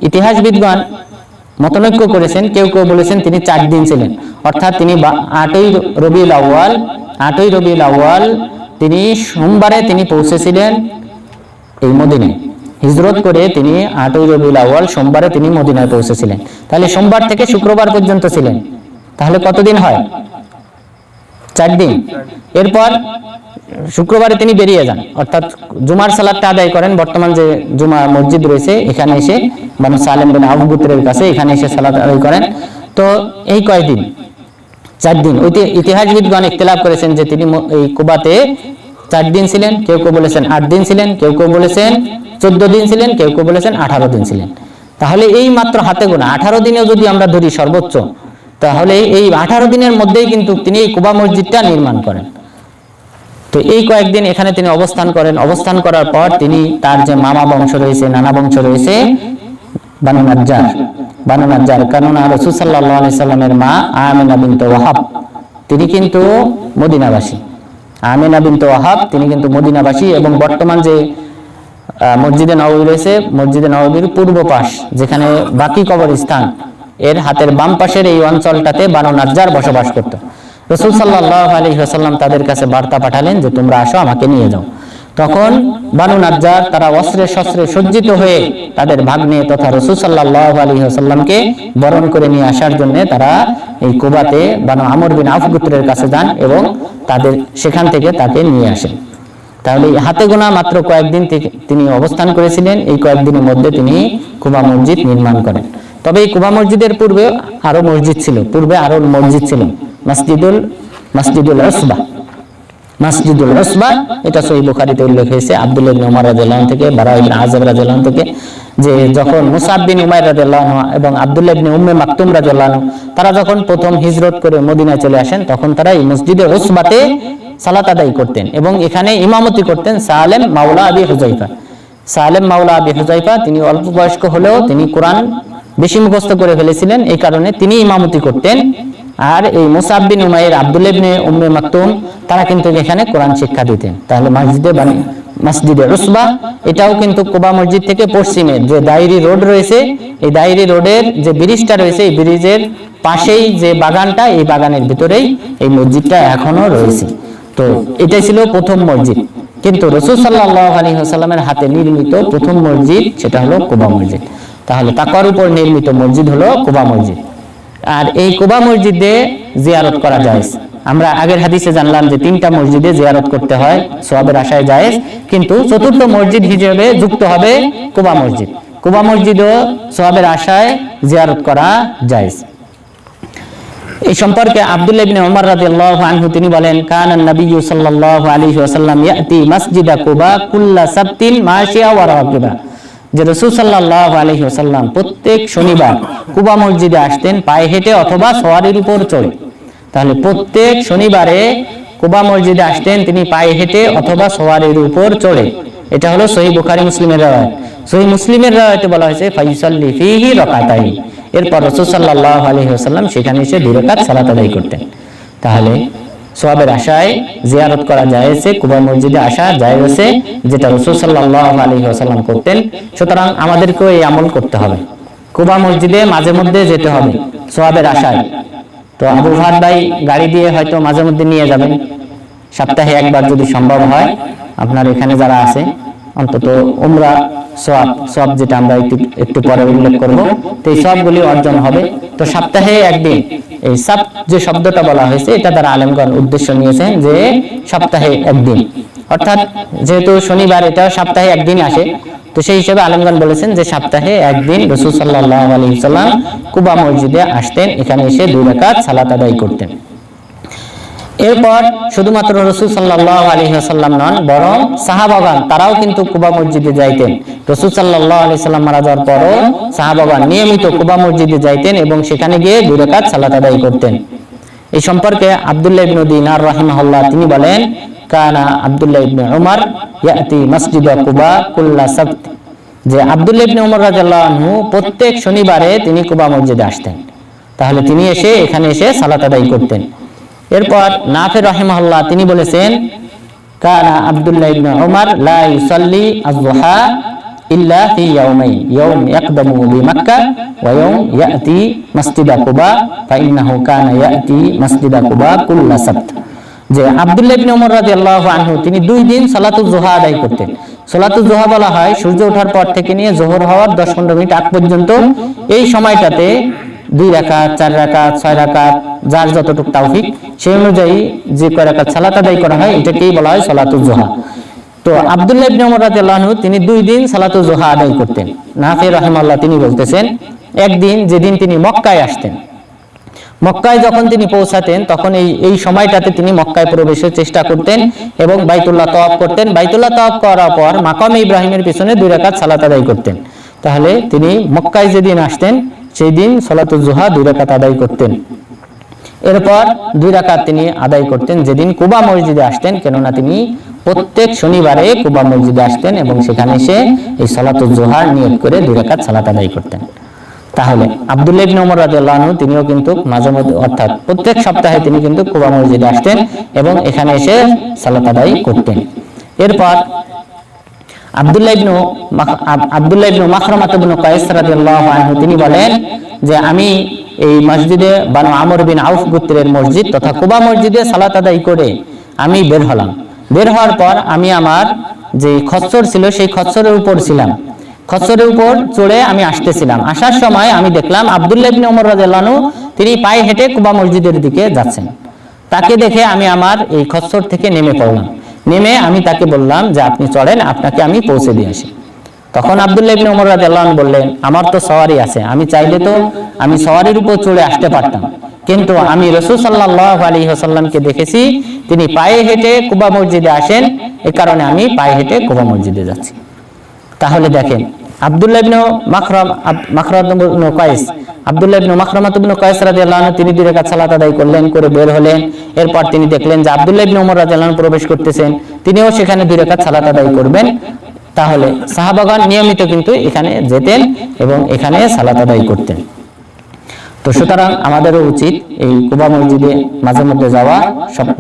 [SPEAKER 1] ইতিহাসবিদগণ মতনৈক্য করেছেন, কেউ কেউ বলেছেন তিনি 4 দিন ছিলেন, অর্থাৎ তিনি 8ই রবিউল আউয়াল তিনি সোমবারে তিনি পৌঁছেছিলেন এই মদিনায়। হিজরত করে তিনি 8ই রবিউল আউয়াল সোমবারে তিনি মদিনায় পৌঁছেছিলেন। তাহলে সোমবার থেকে শুক্রবার পর্যন্ত ছিলেন, তাহলে কতদিন হয়? 4 দিন। এরপর শুক্রবারে তিনি বেরিয়ে যান, অর্থাৎ জুমার সালাতটা আদায় করেন। বর্তমান যে জুমা মসজিদ রয়েছে এখানে এসে বানু সালেম বিন আবু গোত্রের কাছে এখানে এসে সালাত আদায় করেন। তো এই কয়দিন? 4 দিন। ইতিহাসবিদগণ ইখতিলাফ করেছেন যে তিনি এই কুবাতে 4 দিন ছিলেন, কেউ কেউ বলেছেন 8 দিন ছিলেন, কেউ কেউ বলেছেন 14 দিন ছিলেন, কেউ কেউ বলেছেন 18 দিন ছিলেন। তাহলে এই মাত্র হাতে গোনা 18 দিনেও যদি আমরা ধরি সর্বোচ্চ, তাহলে এই 18 দিনের মধ্যেই কিন্তু তিনি এই কুবা মসজিদটা নির্মাণ করেন। তো এই কয়েকদিন এখানে তিনি অবস্থান করেন। অবস্থান করার পর তিনি তার যে মামা বংশ রয়েছে, নানা বংশ রয়েছে, বানু নাজ্জার, কারণ রাসূল সাল্লাল্লাহু আলাইহি সাল্লামের মা আমিনা বিনত ওয়াহাব তিনি কিন্তু মদিনাবাসী। আমিনা বিনত ওয়াহাব তিনি কিন্তু মদিনাবাসী এবং বর্তমান যে মসজিদে নববী রয়েছে, মসজিদে নববীর পূর্ব পাশ যেখানে বাকি কবরস্থান, এর হাতের বাম পাশের এই অঞ্চলটাতে বানু নাজ্জার বসবাস করত। রাসূল সাল্লাল্লাহু আলাইহি ওয়াসাল্লাম তাদের কাছে বার্তা পাঠালেন যে তোমরা আসো, আমাকে নিয়ে যাও। তখন বানু নাজ্জার তারা অস্ত্রে শস্ত্রে সজ্জিত হয়ে তাদের ভাগ্নে তথা রাসূল সাল্লাল্লাহু আলাইহি ওয়াসাল্লামকে বরণ করে নিয়ে আসার জন্য তারা এই কুবাতে বানু আমর বিন আউফ গোত্রের কাছে যান এবং তাদের সেখান থেকে তাকে নিয়ে আসেন। তাহলে হাতে গোনা মাত্র কয়েকদিন তিনি অবস্থান করেছিলেন। এই কয়েকদিনের মধ্যে তিনি কুবা মসজিদ নির্মাণ করেন। তবে এই কুবা মসজিদের পূর্বে আরো মসজিদ ছিল, মসজিদুল উসবা, এটা সহিহ বুখারীতে উল্লেখ হয়েছে আব্দুল্লাহ ইবনে উমর রাদিয়াল্লাহু আনহু থেকে, বারা ইবনে আযিব রাদিয়াল্লাহু আনহু থেকে, যে যখন মুসআব বিন উমাইর রাদিয়াল্লাহু আনহু এবং আব্দুল্লাহ ইবনে উম্মে মাকতুম রাদিয়াল্লাহু আনহু তারা যখন প্রথম হিজরত করে মদিনায় চলে আসেন, তখন তারা এই মসজিদে উসবাতে সালাত আদায় করতেন এবং এখানে ইমামতি করতেন সালেম মাওলা আবি হুযাইফা। তিনি অল্প বয়স্ক হলেও তিনি কোরআন বেশি মুখস্থ করে ফেলেছিলেন, এই কারণে তিনি ইমামতি করতেন। আর এই মুসআব বিন উমাইর, আব্দুল্লাহ ইবনে উম্মে মাকতুম তারা কিন্তু এখানে কোরআন শিক্ষা দিতেন। তাহলে মসজিদে উসবা এটাও কিন্তু কুবা মসজিদ থেকে পশ্চিমে যে দাইরি রোড রয়েছে, এই দাইরি রোডের যে ব্রিজটা রয়েছে, এই ব্রিজের পাশেই যে বাগানটা, এই বাগানের ভিতরেই এই মসজিদটা এখনো রয়েছে। তো এটাই ছিল প্রথম মসজিদ। কিন্তু রাসূল সাল্লাল্লাহু আলাইহি ওয়াসাল্লামের হাতে নির্মিত প্রথম মসজিদ সেটা হলো কুবা মসজিদ। তাহলে তাকওয়ার উপর নির্মিত মসজিদ হলো কুবা মসজিদ। আর এই কুবা মসজিদে জিয়ারত করা জায়েজ। আমরা আগের হাদিসে জানলাম যে 3টা মসজিদে জিয়ারত করতে হয়, সওয়াবের আশায় জায়েজ, কিন্তু চতুর্থ মসজিদ হিসেবে যুক্ত হবে কুবা মসজিদ। কুবা মসজিদও সওয়াবের আশায় জিয়ারত করা জায়েজ। এই সম্পর্কে আব্দুল্লাহ ইবনে উমর রাদিয়াল্লাহু আনহু তিনি বলেন, কানান নবিয়্যু সাল্লাল্লাহু আলাইহি ওয়াসাল্লাম ইয়াতি মসজিদা কুবা কুল্লা সাবতিন মাশিয়া ওয়া রাকিবা, যে রাসূল সাল্লাল্লাহু আলাইহি ওয়াসাল্লাম প্রত্যেক শনিবার কুবা মসজিদে আসতেন পায়ে হেঁটে অথবা সওয়ারির উপর চড়ে। তাহলে প্রত্যেক শনিবারে কুবা মসজিদে আসতেন তিনি পায়ে হেঁটে অথবা সওয়ারির উপর চড়ে। এটা হলো সহিহ বুখারী মুসলিমের রাওয়ায়াত। সহিহ মুসলিমের রাওয়ায়াতে বলা হয়েছে ফাইসাল্লি ফিহি রাকাতাইন, এরপর রাসূল সাল্লাল্লাহু আলাইহি ওয়াসাল্লাম সেখানে এসে 2 রাকাত সালাত আদায় করতেন। তাহলে সওয়াবের আশায় জিয়ারত করা জায়েজ, কুবা মসজিদে আসা জায়েজ আছে, যেটা রাসূল সাল্লাল্লাহু আলাইহি ওয়াসাল্লাম করতেন। সুতরাং আমাদেরকেও এই আমল করতে হবে, কুবা মসজিদে মাঝে মধ্যে যেতে হবে সওয়াবের আশায়। তো আবু ফাহাদ ভাই গাড়ি দিয়ে হয়তো মাঝে মধ্যে নিয়ে যাবেন, সপ্তাহে একবার যদি সম্ভব হয়। আপনার এখানে যারা আছে অন্তত উমরা সওয়াব যেটা আমরা একটু পরে উল্লেখ করব, তো এই সওয়াবগুলি অর্জন হবে। তো সপ্তাহে একদিন, এই সাব যে শব্দটা বলা হয়েছে এটা দ্বারা আলেমগণ উদ্দেশ্য নিয়েছেন যে সপ্তাহে একদিন, অর্থাৎ যেহেতু শনিবার এটাও সপ্তাহে একদিন আসে, তো সেই হিসেবে আলেমগণ বলেছেন যে সপ্তাহে একদিন রাসূল সাল্লাল্লাহু আলাইহি ওয়াসাল্লাম কুবা মসজিদে আসতেন, এখানে এসে 2 রাকাত সালাত আদায় করতেন। এরপর শুধুমাত্র রাসূল সাল্লাল্লাহু আলাইহি ওয়াসাল্লাম নন, বরং সাহাবাগণ তারাও কিন্তু কুবা মসজিদে যাইতেন। রাসূল সাল্লাল্লাহু আলাইহি ওয়াসাল্লাম মারা যাওয়ার পরও সাহাবাগণ নিয়মিত কুবা মসজিদে যাইতেন এবং সেখানে গিয়ে 2 রাকাত সালাত আদায় করতেন। এই সম্পর্কে আব্দুল্লাহ ইবনে দিনার রাহিমাহুল্লাহ তিনি বলেন, কানা আব্দুল্লাহ ইবনে উমর ইয়াতি মসজিদ কুবা কুল্লা সাবত, যে আব্দুল্লাহ ইবনে উমর রাদিয়াল্লাহু আনহু প্রত্যেক শনিবারে তিনি কুবা মসজিদে আসতেন, তাহলে তিনি এখানে এসে সালাত আদায় করতেন। এরপর নাফি রাহিমাহুল্লাহ তিনি বলেছেন, কানা আব্দুল্লাহ ইবনে উমর লা ইউসাল্লি আয-যুহা ইল্লা ফি ইয়াওমাইন, ইয়াওম ইয়াকদামু বিমাক্কা ওয়া ইয়াওম ইয়াতি মসজিদ কুবা ফাইন্নাহু কানা ইয়াতি মসজিদ কুবা কুল্লা সাবত, যে আব্দুল্লাহ ইবনে উমর রাদিয়াল্লাহু আনহু তিনি 2 দিন সালাতুল যুহা আদায় করতেন। সালাতুল যুহা বলা হয় সূর্য ওঠার পর থেকে নিয়ে যোহর হওয়ার 10-15 মিনিট আগ পর্যন্ত, এই সময়টাতে 2 রাকাত, 4 রাকাত, 6 রাকাত, যার যতটুকু তাওফিক সেই অনুযায়ী যে কয় রাকাত সালাত আদায় করা হয় এটাকেই বলা হয় সালাতুল যুহা। তো আব্দুল্লাহ ইবনে উমর রাদিয়াল্লাহু আনহু তিনি 2 দিন সালাতুল যুহা আদায় করতেন। নাফি রাহিমাহুল্লাহ তিনি বলতেছেন, একদিন যেদিন তিনি মক্কায় আসতেন, মক্কায় যখন তিনি পৌঁছাতেন তখন এই সময়টাতে তিনি মক্কায় প্রবেশের চেষ্টা করতেন এবং বাইতুল্লাহ তাওয়াফ করতেন। বাইতুল্লাহ তাওয়াফ করার পর মাকামে ইব্রাহিমের পিছনে 2 রাকাত সালাত আদায় করতেন। তাহলে তিনি মক্কায় যেদিন আসতেন সেই দিন সালাতুল যুহা 2 রাকাত আদায় করতেন। এরপর 2 রাকাত তিনি আদায় করতেন যেদিন কুবা মসজিদে আসতেন, কেননা তিনি প্রত্যেক শনিবারে কুবা মসজিদে আসতেন এবং সেখানে এসে এই সালাতুল যুহার নিয়ত করে 2 রাকাত সালাত আদায় করতেন। তাহলে আব্দুল্লাহ ইবনে উমর রাদিয়াল্লাহু আনহু তিনিও কিন্তু মাঝে মধ্যে অর্থাৎ প্রত্যেক সপ্তাহে তিনি কিন্তু কুবা মসজিদে আসতেন এবং এখানে এসে সালাত আদায় করতেন। এরপর আব্দুল্লাহ ইবনে মাখরামা ইবনে কায়েস রাদিয়াল্লাহু আনহু তিনি বলেন যে আমি এই মসজিদে বানু আমর বিন আউফ গোত্রের মসজিদ তথা কুবা মসজিদে সালাত আদায় করে আমি বের হলাম। বের হওয়ার পর আমি আমার যে খচ্চর ছিল সেই খচ্চরের উপর ছিলাম, খচ্চরের উপর চড়ে আমি আসতেছিলাম। আসার সময় আমি দেখলাম আব্দুল্লাহ ইবনে উমর রাদিয়াল্লাহু আনহু তিনি পায়ে হেঁটে কুবা মসজিদের দিকে যাচ্ছেন। তাকে দেখে আমি আমার এই খচ্চর থেকে নেমে পড়লাম। নেমে আমি তাকে বললাম যে আপনি চড়েন, আপনাকে আমি পৌঁছে দিয়ে আসি। তখন আব্দুল্লাহ ইবনে উমর রাদিয়াল্লাহু আনহু বললেন, আমার তো সওয়ারি আছে, আমি চাইলে তো আমি সওয়ারির উপর চড়ে আসতে পারতাম, কিন্তু আমি রাসূল সাল্লাল্লাহু আলাইহি ওয়াসাল্লামকে দেখেছি তিনি পায়ে হেঁটে কুবা মসজিদে আসেন, এই কারণে আমি পায়ে হেঁটে কুবা মসজিদে যাচ্ছি। তাহলে দেখেন আব্দুল্লাহ ইবনে মাখরামা ইবনে কায়েস রাদিয়াল্লাহু আনহু তিনি 2 রাকাত সালাত আদায় করলেন, করে বের হলেন। এরপর তিনি দেখলেন যে আব্দুল্লাহ ইবনে উমর রাদিয়াল্লাহু আনহু প্রবেশ করতেছেন, তিনিও সেখানে 2 রাকাত সালাত আদায় করবেন। তাহলে সাহাবাগণ নিয়মিত কিন্তু এখানে যেতেন এবং এখানে সালাত আদায় করতেন। তো সুতরাং আমাদেরও উচিত এই কুবা মসজিদে মাঝে মধ্যে যাওয়া,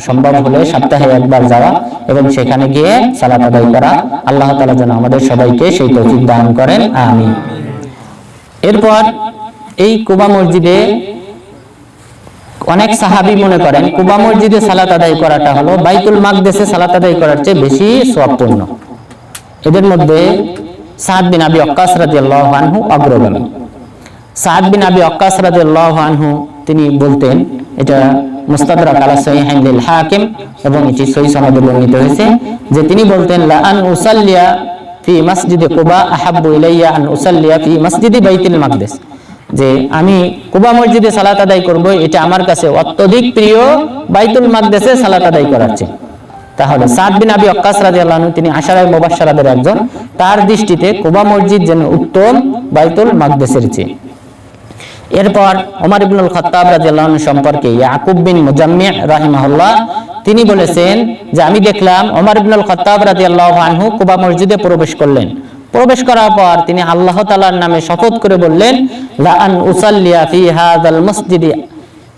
[SPEAKER 1] সম্ভব হলে সপ্তাহে একবার যাওয়া এবং সেখানে গিয়ে সালাত আদায় করা। আল্লাহ তাআলা যেন আমাদের সবাইকে সেই তৌফিক দান করেন, আমিন। এরপর এই কুবা মসজিদে অনেক সাহাবী মনে করেন কুবা মসজিদে সালাত আদায় করাটা হলো বাইতুল মাকদেসে সালাত আদায় করার চেয়ে বেশি সওয়াবপূর্ণ। এদের মধ্যে সাদ বিন আবি ওয়াক্কাস রাদিয়াল্লাহু আনহু অগ্রগামী। সাদ বিন আবি ওয়াক্কাস রাদিয়াল্লাহু আনহু তিনি বলতেন, এটা মুস্তাদরাক আলা সহিহাইন লিল হাকিম এবং এটি সহিহ সনদে বর্ণিত হয়েছে, যে তিনি বলতেন লা আন উসাল্লিয়া ফি মসজিদে কুবা আহাব্বু ইলাইয়া আন উসাল্লিয়া ফি মসজিদি বাইতুল মাকদেস, যে আমি কুবা মসজিদে সালাত আদায় করব এটা আমার কাছে অত্যধিক প্রিয় বাইতুল মাকদেসে সালাত আদায় করার চেয়ে। তাহলে সাদ বিন আবি ওয়াক্কাস রাদিয়াল্লাহু আনহু তিনি আশারায়ে মুবাশশারাদের একজন, তার দৃষ্টিতে কুবা মসজিদ যেন উত্তম বাইতুল মাকদেসের চেয়ে। এরপর ওমর ইবনুল খাত্তাব রাদিয়াল্লাহু আনহু সম্পর্কে ইয়াকুব বিন মুজাম্মি রাহিমাহুল্লাহ তিনি বলেছেন যে আমি দেখলাম ওমর ইবনুল খাত্তাব রাদিয়াল্লাহু আনহু কুবা মসজিদে প্রবেশ করলেন, প্রবেশ করার পর তিনি আল্লাহ তাআলার নামে শপথ করে বললেন, লা আন উসাল্লিয়া ফি হাযাল মসজিদি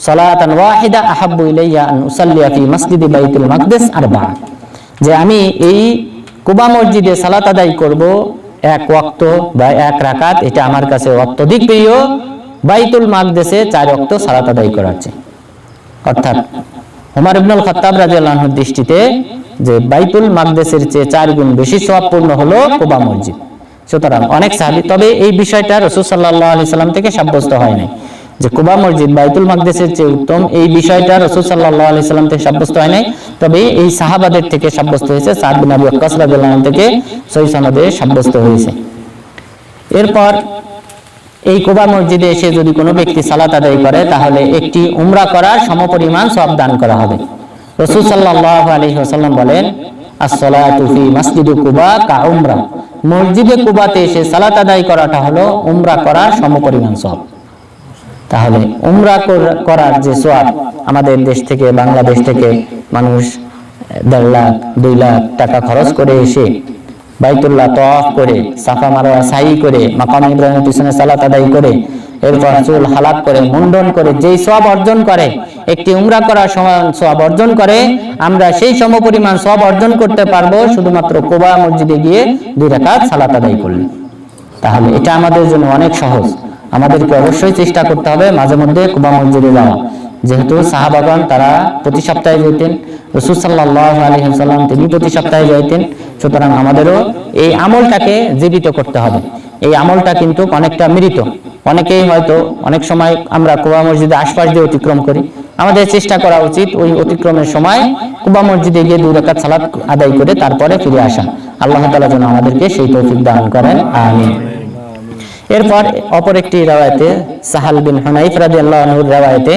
[SPEAKER 1] সালাতান ওয়াহিদা আহাব্বু ইলাইয়া আন উসাল্লিয়া ফি মসজিদি বাইতুল মাকদিস আরবা'a, যে আমি এই কুবা মসজিদে সালাত আদায় করব এক ওয়াক্ত বা এক রাকাত, এটা আমার কাছে অত্যধিক প্রিয় বাইতুল মাকদিসে 4 ওয়াক্ত সালাত আদায় করার চেয়ে। অর্থাৎ ওমর ইবনুল খাত্তাব রাদিয়াল্লাহু আনহুর দৃষ্টিতে যে বাইতুল মাকদিসের চেয়ে 4 গুণ বেশি সওয়াবপূর্ণ হলো কুবা মসজিদ। সুতরাং অনেক সাহাবী, তবে এই বিষয়টা রাসূল সাল্লাল্লাহু আলাইহি সাল্লাম থেকে সাব্যস্ত হয় নাই যে কুবা মসজিদ বাইতুল মাকদিসের চেয়ে উত্তম, এই বিষয়টা রাসূল সাল্লাল্লাহু আলাইহি সাল্লাম থেকে সাব্যস্ত হয় নাই। তবে এই সাহাবাদের থেকে সাব্যস্ত হয়েছে, সাদ বিন আবি ওয়াক্কাস রাদিয়াল্লাহু আনহু থেকে সহিহ সনদে সাব্যস্ত হয়েছে। এরপর এই কুবা মসজিদে এসে যদি কোনো ব্যক্তি সালাত আদায় করে তাহলে একটি উমরা করার সমপরিমাণ সওয়াব দান করা হবে। রাসূল সাল্লাল্লাহু আলাইহি ওয়াসাল্লাম বলেন, as-salatu fi masjidi কুবা কা উমরা, মসজিদে কুবাতে এসে সালাত আদায় করাটা হলো উমরা করার সমপরিমাণ সওয়াব। তাহলে উমরা করার যে সওয়াব, আমাদের দেশ থেকে বাংলাদেশ থেকে মানুষ 1.5 লাখ 2 লাখ টাকা খরচ করে এসে বাইতুল্লাহ তাওয়াফ করে, সাফা মারওয়া সাই করে, মাকাম ইব্রাহিমের পিছনে সালাত আদায় করে, এরপর চুল হালাক করে, মুন্ডন করে যেই সওয়াব অর্জন করে, একটি উমরা করার সমান সওয়াব অর্জন করে, আমরা সেই সমপরিমাণ সওয়াব অর্জন করতে পারবো শুধুমাত্র কুবা মসজিদে গিয়ে 2 রাকাত সালাত আদায় করলে। তাহলে এটা আমাদের জন্য অনেক সহজ। আমাদেরকে অবশ্যই চেষ্টা করতে হবে মাঝে মধ্যে কুবা মসজিদে যাওয়া, যেহেতু সাহাবাগণ তারা প্রতি সপ্তাহে যেতেন, রাসূল সাল্লাল্লাহু আলাইহি ওয়াসাল্লাম তিনি প্রতি সপ্তাহে যাইতেন। সুতরাং আমাদেরও এই আমলটাকে জীবিত করতে হবে। এই আমলটা কিন্তু অনেকটা মৃত। অনেকেই হয়তো অনেক সময় আমরা কুবা মসজিদে আশপাশ দিয়ে অতিক্রম করি, আমাদের চেষ্টা করা উচিত ওই অতিক্রমের সময় কুবা মসজিদে গিয়ে 2 রাকাত সালাত আদায় করে তারপরে ফিরে আসা। আল্লাহ তাআলা যেন আমাদেরকে সেই তৌফিক দান করেন, আমিন। এরপর অপর একটি riwayate সাহাল বিন হুনাইফ রাদিয়াল্লাহু আনহুর riwayate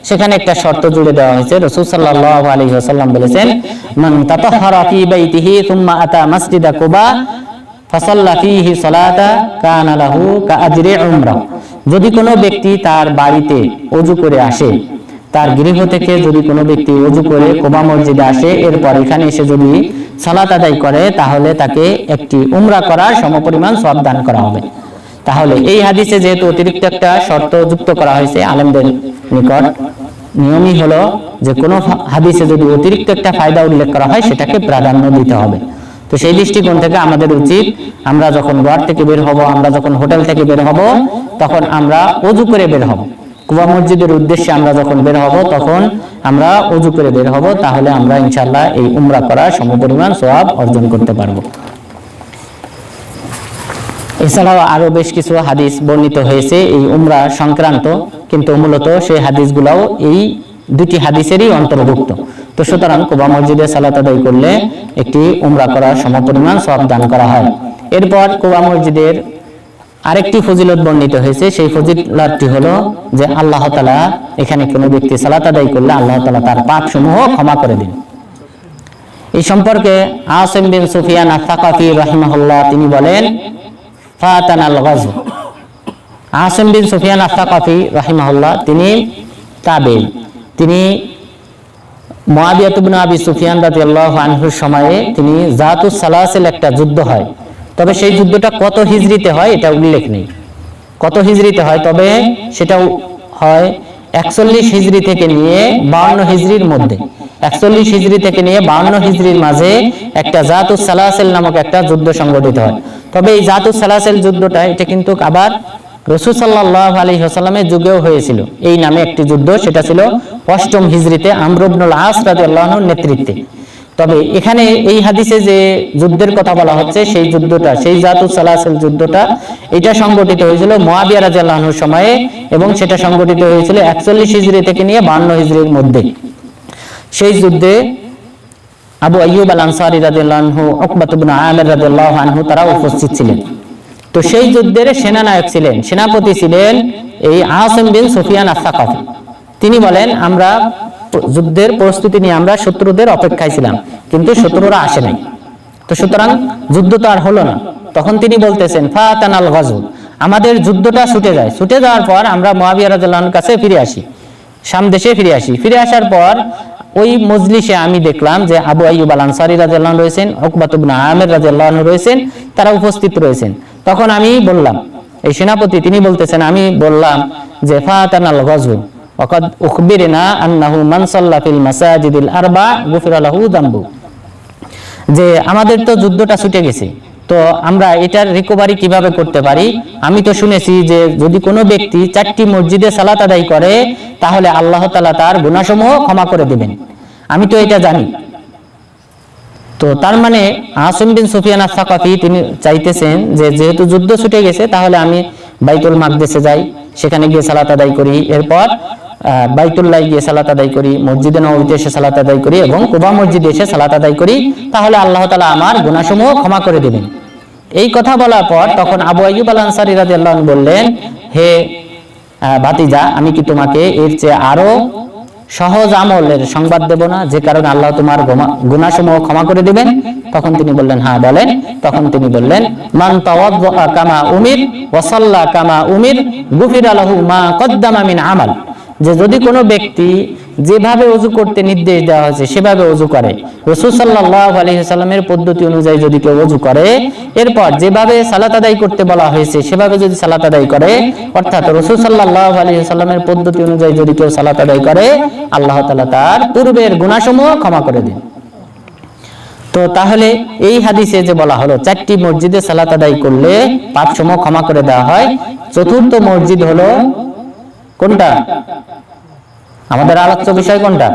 [SPEAKER 1] সেখানে একটা শর্ত জুড়ে দেওয়া হয়েছে। রাসূল সাল্লাল্লাহু আলাইহি ওয়াসাল্লাম বলেছেন, মান তাতাহহারা ফি বাইতিহি থুম্মা আতা মসজিদা কুবা ফাসাল্লা ফিহি সালাতা কানা লাহু কাআজরি উমরা, যদি কোনো ব্যক্তি তার বাড়িতে ওযু করে আসে, তার গৃহ থেকে যদি কোনো ব্যক্তি ওযু করে কুবা মসজিদে আসে, এরপর এখানে এসে যদি সালাত আদায় করে তাহলে তাকে একটি উমরা করার সমপরিমাণ সওয়াব দান করা হবে। তাহলে এই হাদিসে যেহেতু অতিরিক্ত একটা শর্ত যুক্ত করা হয়েছে, আলেমদের নিকট নিয়মই হলো যে কোনো হাদিসে যদি অতিরিক্ত একটা ফায়দা উল্লেখ করা হয় সেটাকে প্রাধান্য দিতে হবে। তো সেই দৃষ্টিকোণ থেকে আমাদের উচিত আমরা যখন ঘর থেকে বের হব, আমরা যখন হোটেল থেকে বের হব, তখন আমরা ওযু করে বের হব। কুবা মসজিদের উদ্দেশ্যে আমরা যখন বের হব তখন আমরা ওযু করে বের হব, তাহলে আমরা ইনশাআল্লাহ এই উমরা করার সমপরিমাণ সওয়াব অর্জন করতে পারবো। এছাড়াও আরো বেশ কিছু হাদিস বর্ণিত হয়েছে এই উমরা সংক্রান্ত, কিন্তু মূলত সেই হাদিসগুলোও এই 2টি হাদিসেরই অন্তর্ভুক্ত। তো সুতরাং কুবা মসজিদে সালাত আদায় করলে একটি উমরা করার সমপরিমাণ সওয়াব দান করা হয়। এরপর কুবা মসজিদের আরেকটি ফজিলত বর্ণিত হয়েছে, সেই ফজিলতটি হলো যে আল্লাহ তাআলা এখানে কোনো ব্যক্তি সালাত আদায় করলে আল্লাহ তাআলা তার পাপসমূহ ক্ষমা করে দেন। এই সম্পর্কে আসিম বিন সুফিয়ান আস-সাকাফি রাহিমাহুল্লাহ তিনি বলেন, ফাতানাল গাজু, আসিম বিন সুফিয়ান আস-সাকাফি রাহিমাহুল্লাহ তিনি তাবেঈ, তিনি মুআবিয়া ইবনে আবি সুফিয়ান রাদিয়াল্লাহু আনহুর সময়ে তিনি জাতুস সালাসিল একটা যুদ্ধ হয়, তবে সেই যুদ্ধটা কত হিজরিতে হয় এটা উল্লেখ নেই, কত হিজরিতে হয়, তবে সেটাও হয় 41 হিজরি থেকে নিয়ে 52 হিজরির মধ্যে। 41 হিজরি থেকে নিয়ে 52 হিজরির মাঝে একটা জাতুস সালাসিল নামক একটা যুদ্ধ সংঘটিত হয়। তবে এই জাতুস সালাসিল যুদ্ধটা এটা কিন্তু আবার রাসূল সাল্লাল্লাহু আলাইহি ওয়াসাল্লামের যুগেও হয়েছিল। এই নামে একটি যুদ্ধ, সেটা ছিল 8ম হিজরিতে আমর ইবনুল আস রাদিয়াল্লাহু আনহুর নেতৃত্বে। তবে এখানে এই হাদিসে যে যুদ্ধের কথা বলা হচ্ছে সেই যুদ্ধটা, সেই জাতুস সালাসিল যুদ্ধটা এটা সংগঠিত হয়েছিল মুআবিয়া রাদিয়াল্লাহু আনহুর সময়ে, এবং সেটা সংগঠিত হয়েছিল 41 হিজরি থেকে নিয়ে 52 হিজরির মধ্যে। সেই যুদ্ধে আবু আইয়ুব আল আনসারী রাদিয়াল্লাহু আনহু, উকবা ইবনে আমির রাদিয়াল্লাহু আনহু তারা উপস্থিত ছিলেন। তো সেই যুদ্ধের সেনানায়ক ছিলেন, সেনাপতি ছিলেন এই আসিম বিন সুফিয়ান আস-সাকাফি। তিনি বলেন, আমরা যুদ্ধের প্রস্তুতি নিয়ে আমরা শত্রুদের অপেক্ষায় ছিলাম, কিন্তু শত্রুরা আসে নাই। তো সুতরাং যুদ্ধ তো আর হলো না। তখন তিনি বলতেছেন, ফাতানাল গাজু, আমাদের যুদ্ধটা ছুটে যায়। ছুটে যাওয়ার পর আমরা মুআবিয়া রাদিয়াল্লাহু আনহুর কাছে ফিরে আসি, শাম দেশে ফিরে আসি। ফিরে আসার পর ওই মজলিসে আমি দেখলাম যে আবু আইয়ুব আল আনসারী রাদিয়াল্লাহু আনহু রয়েছেন, উকবা ইবনে আমির রাদিয়াল্লাহু আনহু রয়েছেন, তারা উপস্থিত রয়েছেন। তখন আমি বললাম, এই সেনাপতি তিনি বলতেছেন, আমি বললাম যে ফাতানাল গাজু ওয়াকাদ উখবিরনা আন্নাহু মান সাল্লা ফিল মাসাজিদিল আরবা গুফিরা লাহু যামবু, যে আমাদের তো যুদ্ধটা ছুটে গেছে, তো আমরা এটার রিকভারি কিভাবে করতে পারি? আমি তো শুনেছি যে যদি কোনো ব্যক্তি 4টি মসজিদে সালাত আদায় করে তাহলে আল্লাহ তাআলা তার গুনাহসমূহ ক্ষমা করে দিবেন, আমি তো এটা জানি। তো তার মানে আসিম বিন সুফিয়ান আস-সাকাফি তিনি চাইতেছেন যে যেহেতু যুদ্ধ ছুটে গেছে তাহলে আমি বাইতুল মাকদেসে যাই, সেখানে গিয়ে সালাত আদায় করি, এরপর বাইতুল্লাহ গিয়ে সালাত আদায় করি, মসজিদে নববীতে এসে সালাত আদায় করি এবং কুবা মসজিদে এসে সালাত আদায় করি, তাহলে আল্লাহ তাআলা আমার গুনাহসমূহ ক্ষমা করে দিবেন। এই কথা বলার পর তখন আবু আইয়ুব আল আনসারী রাদিয়াল্লাহু আনহু বললেন, হে ভাতিজা, আমি কি তোমাকে এর চেয়ে আরো সহজ আমলের সংবাদ দেব না, যে কারণে আল্লাহ তোমার গুনাহসমূহ ক্ষমা করে দিবেন? তখন তিনি বললেন, হ্যাঁ বলেন। তখন তিনি বললেন, মান তাওয়াদ্দা কামা উমির ওয়া সাল্লা কামা উমির গুফিরা লাহু মা কদ্দামা মিন আমাল, যে যদি কোনো ব্যক্তি যেভাবে ওযু করতে নির্দেশ দেওয়া হয়েছে সেভাবে ওযু করে, রাসূল সাল্লাল্লাহু আলাইহি ওয়াসাল্লামের পদ্ধতি অনুযায়ী যদি কেউ ওযু করে, এরপর যেভাবে সালাত আদায় করতে বলা হয়েছে সেভাবে যদি সালাত আদায় করে, অর্থাৎ রাসূল সাল্লাল্লাহু আলাইহি ওয়াসাল্লামের পদ্ধতি অনুযায়ী যদি কেউ সালাত আদায় করে, আল্লাহ তাআলা তার পূর্বের গুনাহসমূহ ক্ষমা করে দেন। তো তাহলে এই হাদিসে যে বলা হলো 4টি মসজিদে সালাত আদায় করলে পাপসমূহ ক্ষমা করে দেওয়া হয়, চতুর্থ মসজিদ হলো কোনটা? আমাদের আলোচ্য বিষয় কোনটা?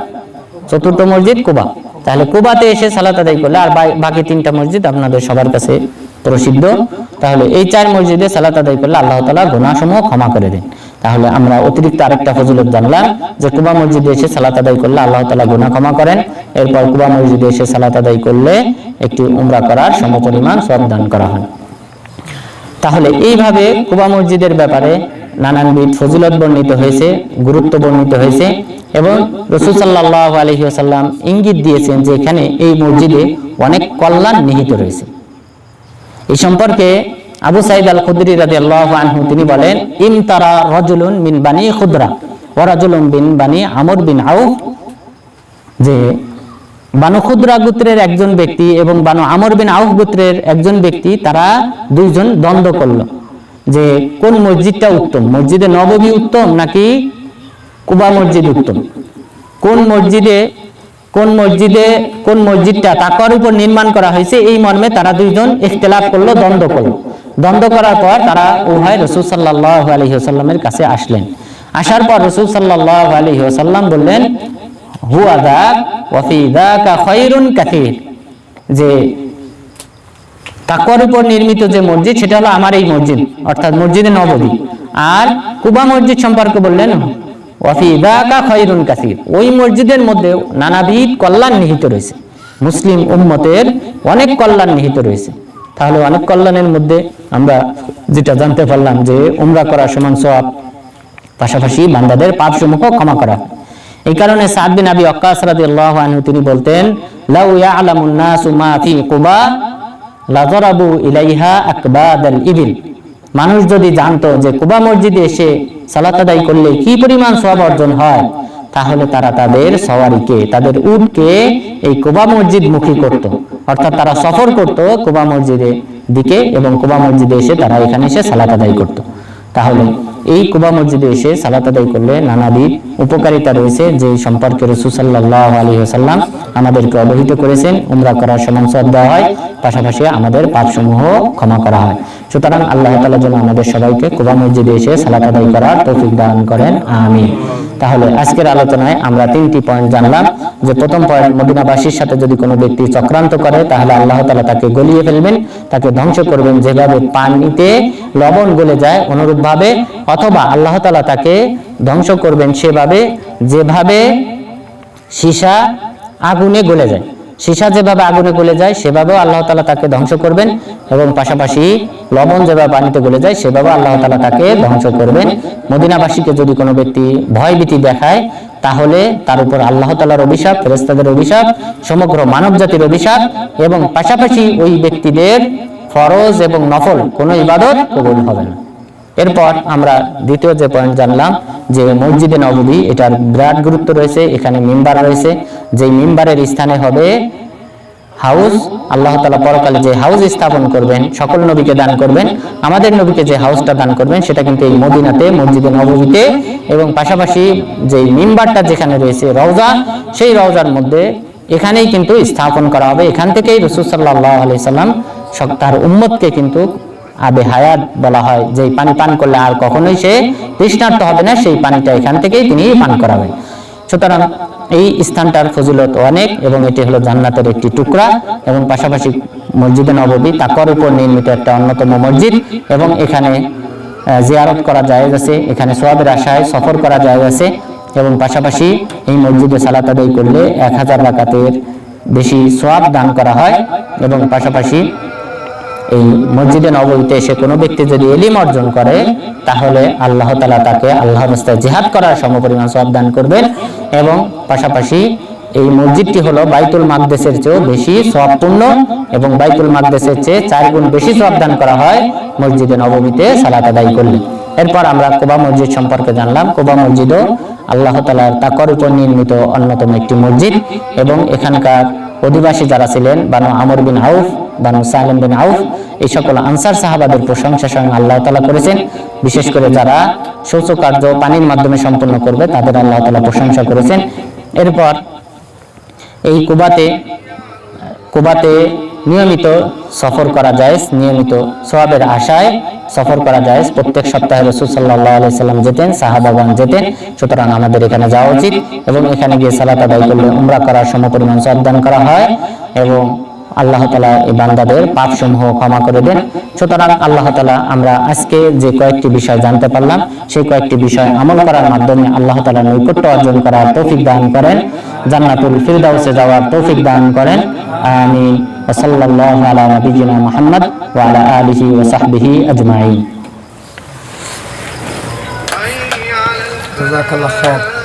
[SPEAKER 1] চতুর্থ মসজিদ কুবা। তাহলে কুবাতে এসে সালাত আদায় করলে, আর বাকি 3টা মসজিদ আপনাদের সবার কাছে প্রসিদ্ধ, তাহলে এই 4 মসজিদে সালাত আদায় করলে আল্লাহ তাআলা গুনাহসমূহ ক্ষমা করে দেন। তাহলে আমরা অতিরিক্ত আরেকটা ফজিলত জানলাম যে কুবা মসজিদে এসে সালাত আদায় করলে আল্লাহ তাআলা গুনাহ ক্ষমা করেন, এরপর কুবা মসজিদে এসে সালাত আদায় করলে একটি উমরা করার সমপরিমাণ সওয়াব দান করা হয়। তাহলে এইভাবে কুবা মসজিদের ব্যাপারে নানানবিধ ফজিলত বর্ণিত হয়েছে, গুরুত্ব বর্ণিত হয়েছে, এবং রাসূল সাল্লাল্লাহু আলাইহি ওয়াসাল্লাম ইঙ্গিত দিয়েছেন যে এখানে এই মসজিদে অনেক কল্যাণ নিহিত রয়েছে। এই সম্পর্কে আবু সাঈদ আল খুদরি রাদিয়াল্লাহু আনহু তিনি বলেন, ইমতারা রাজুলুন মিন বানি খুদরা ওয়া রাজুলুন মিন বানি আমর বিন আউফ, যে বানু খুদরা গোত্রের একজন ব্যক্তি এবং বানু আমর বিন আউফ গোত্রের একজন ব্যক্তি, তারা দুইজন দ্বন্দ্ব করলো যে কোন মসজিদটা উত্তম, মসজিদে নববী উত্তম নাকি কুবা মসজিদ উত্তম, কোন মসজিদটা তাকওয়ার উপর নির্মাণ করা হয়েছে, এই মর্মে তারা দুইজন ইখতিলাফ করলো, দ্বন্দ্ব করলো। দ্বন্দ্ব করার পর তারা উভয় রাসূল সাল্লাল্লাহু আলাইহি ওয়াসাল্লামের কাছে আসলেন। আসার পর রাসূল সাল্লাল্লাহু আলাইহি ওয়াসাল্লাম বললেন, হুয়া যাক ওয়া ফি যাকা খায়রুন কাসীর, যে তাকওয়ার উপর নির্মিত যে মসজিদ সেটা হলো আমার এই মসজিদ, অর্থাৎ মসজিদে নববী। আর কুবা মসজিদ সম্পর্কে বললেন, ওয়া ফি যাকা খায়রুন কাসীর, ওই মসজিদের মধ্যে নানাবিধ কল্যাণ নিহিত রয়েছে, মুসলিম উম্মতের অনেক কল্যাণ নিহিত রয়েছে। তাহলে অনেক কল্যাণের মধ্যে আমরা যেটা জানতে পারলাম যে উমরা করার সমান সওয়াব, পাশাপাশি বান্দাদের পাপসমূহ ক্ষমা করা। এই কারণে সাদ বিন আবি ওয়াক্কাস রাদিয়াল্লাহু আনহু তিনি বলতেন, লাউ ইয়ালামুন নাসু মা ফি কুবা লাযরাবু ইলাইহা আকবাদাল ইবিল, মানুষ যদি জানতো যে কুবা মসজিদে এসে সালাত আদায় করলে কি পরিমাণ সওয়াব অর্জন হয়, তাহলে তারা তাদের সওয়ারিকে, তাদের উটকে এই কুবা মসজিদ মুখী করত, অর্থাৎ তারা সফর করত কুবা মসজিদের দিকে এবং কুবা মসজিদে এসে তারা এখানে এসে সালাত আদায় করত। তাহলে এই কুবা মসজিদে এসে সালাত আদায় করলে নানাবিধ উপকারিতা রয়েছে, যে সম্পর্কে রাসূল সাল্লাল্লাহু আলাইহি ওয়াসাল্লাম আমাদেরকে অবহিত করেছেন। উমরা করার সমান সওয়াব দেওয়া হয়, পাশাপাশি আমাদের পাপসমূহ ক্ষমা করা হয়। সুতরাং আল্লাহ তাআলা যেন আমাদের সবাইকে কুবা মসজিদে এসে সালাত আদায় করার তৌফিক দান করেন, আমিন। তাহলে আজকের আলোচনায় আমরা 3টি পয়েন্ট জানলাম। যে প্রথম পয়েন্ট, মদিনাবাসীর সাথে যদি কোনো ব্যক্তি চক্রান্ত করে তাহলে আল্লাহ তাআলা তাকে গলিয়ে ফেলবেন, তাকে ধ্বংস করবেন, যেভাবে পানিতে লবণ গলে যায় অনুরূপভাবে, অথবা আল্লাহ তাআলা তাকে ধ্বংস করবেন সেভাবে যেভাবে সীসা আগুনে গলে যায়, সীসা যেভাবে আগুনে গলে যায় সেভাবেও আল্লাহ তাআলা তাকে ধ্বংস করবেন, এবং পাশাপাশি লবণ যেভাবে পানিতে গলে যায় সেভাবে আল্লাহ তাআলা তাকে ধ্বংস করবেন। মদিনাবাসীকে যদি কোনো ব্যক্তি ভয়ভীতি দেখায় তাহলে তার উপর আল্লাহ তাআলার অভিশাপ, ফেরেশতাদের অভিশাপ, সমগ্র মানব জাতির অভিশাপ, এবং পাশাপাশি ওই ব্যক্তিদের ফরজ এবং নফল কোনো ইবাদত কবুল হবে না। এরপর আমরা দ্বিতীয় যে পয়েন্ট জানলাম যে মসজিদে নববী, এটার বিরাট গুরুত্ব রয়েছে। এখানে মিম্বার রয়েছে, যে মিম্বারের স্থানে হবে হাউস। আল্লাহ তাআলা পরকালে যে হাউস স্থাপন করবেন, সকল নবীকে দান করবেন, আমাদের নবীকে যে হাউসটা দান করবেন সেটা কিন্তু এই মদিনাতে, মসজিদে নববীতে, এবং পাশাপাশি যে মিম্বারটা যেখানে রয়েছে রওজা, সেই রওজার মধ্যে এখানেই কিন্তু স্থাপন করা হবে। এখান থেকেই রাসূল সাল্লাল্লাহু আলাইহি সাল্লাম তার উম্মতকে কিন্তু আবে হায়াত বলা হয়, যে পানি পান করলে আর কখনোই সে তৃষ্ণার্ত হবে না, সেই পানিটা এখান থেকেই তিনি পান করাবেন। সুতরাং এই স্থানটার ফজিলত অনেক, এবং এটি হলো জান্নাতের একটি টুকরা, এবং পাশাপাশি মসজিদে নববী তাকওয়ার উপর নির্মিত একটা অন্যতম মসজিদ, এবং এখানে জিয়ারত করা জায়েজ আছে, এখানে সওয়াবের আশায় সফর করা জায়েজ আছে, এবং পাশাপাশি এই মসজিদে সালাত আদায় করলে 1000 রাকাতের বেশি সওয়াব দান করা হয়। এবং পাশাপাশি এই মসজিদে নববীতে এসে কোনো ব্যক্তি যদি ইলম অর্জন করে, তাহলে আল্লাহ তাআলা তাকে আল্লাহর রাস্তায় জিহাদ করার সমপরিমাণ সওয়াব দান করবেন। এবং পাশাপাশি এই মসজিদটি হলো বাইতুল মাকদেসের চেয়েও বেশি সওয়াবপূর্ণ, এবং বাইতুল মাকদেসের চেয়ে 4 গুণ বেশি সওয়াব দান করা হয় মসজিদে নববীতে সালাত আদায় করলে। এরপর আমরা কুবা মসজিদ সম্পর্কে জানলাম। কুবা মসজিদও আল্লাহ তাআলার তাকওয়ার উপর নির্মিত অন্যতম একটি মসজিদ, এবং এখানকার অধিবাসী যারা ছিলেন বানু আমর বিন আউফ, বানু সালেম বিন আউফ, এই সকল আনসার সাহাবাদের প্রশংসা স্বয়ং আল্লাহ তাআলা করেছেন। বিশেষ করে যারা শৌচকার্য পানির মাধ্যমে সম্পন্ন করবে তাদের আল্লাহ তাআলা প্রশংসা করেছেন। এরপর এই কুবাতে নিয়মিত সফর করা যায়, নিয়মিত সওয়াবের আশায় সফর করা যায়। প্রত্যেক সপ্তাহে রাসূল সাল্লাল্লাহু আলাইহি সাল্লাম যেতেন, সাহাবাগণ যেতেন। সুতরাং আমাদের এখানে যাওয়া উচিত, এবং এখানে গিয়ে সালাত আদায় করলে উমরা করার সমপরিমাণ সওয়াব দান করা হয়, এবং আল্লাহ তাআলা এই বান্দাদের পাপসমূহ ক্ষমা করে দেন। সুতরাং আল্লাহ তাআলা আমরা আজকে যে কয়েকটি বিষয় জানতে পারলাম, সেই কয়েকটি বিষয় আমল করার মাধ্যমে আল্লাহ তাআলার নৈকট্য অর্জন করার তৌফিক দান করেন, জান্নাতুল ফিরদাউসে যাওয়ার তৌফিক দান করেন। আমিন। ওয়া সাল্লাল্লাহু আলা নাবিয়িনা মুহাম্মদ ওয়া আলা আলিহি ওয়া সাহবিহি আজমাইন।
[SPEAKER 2] জাযাকাল্লাহু খাইর।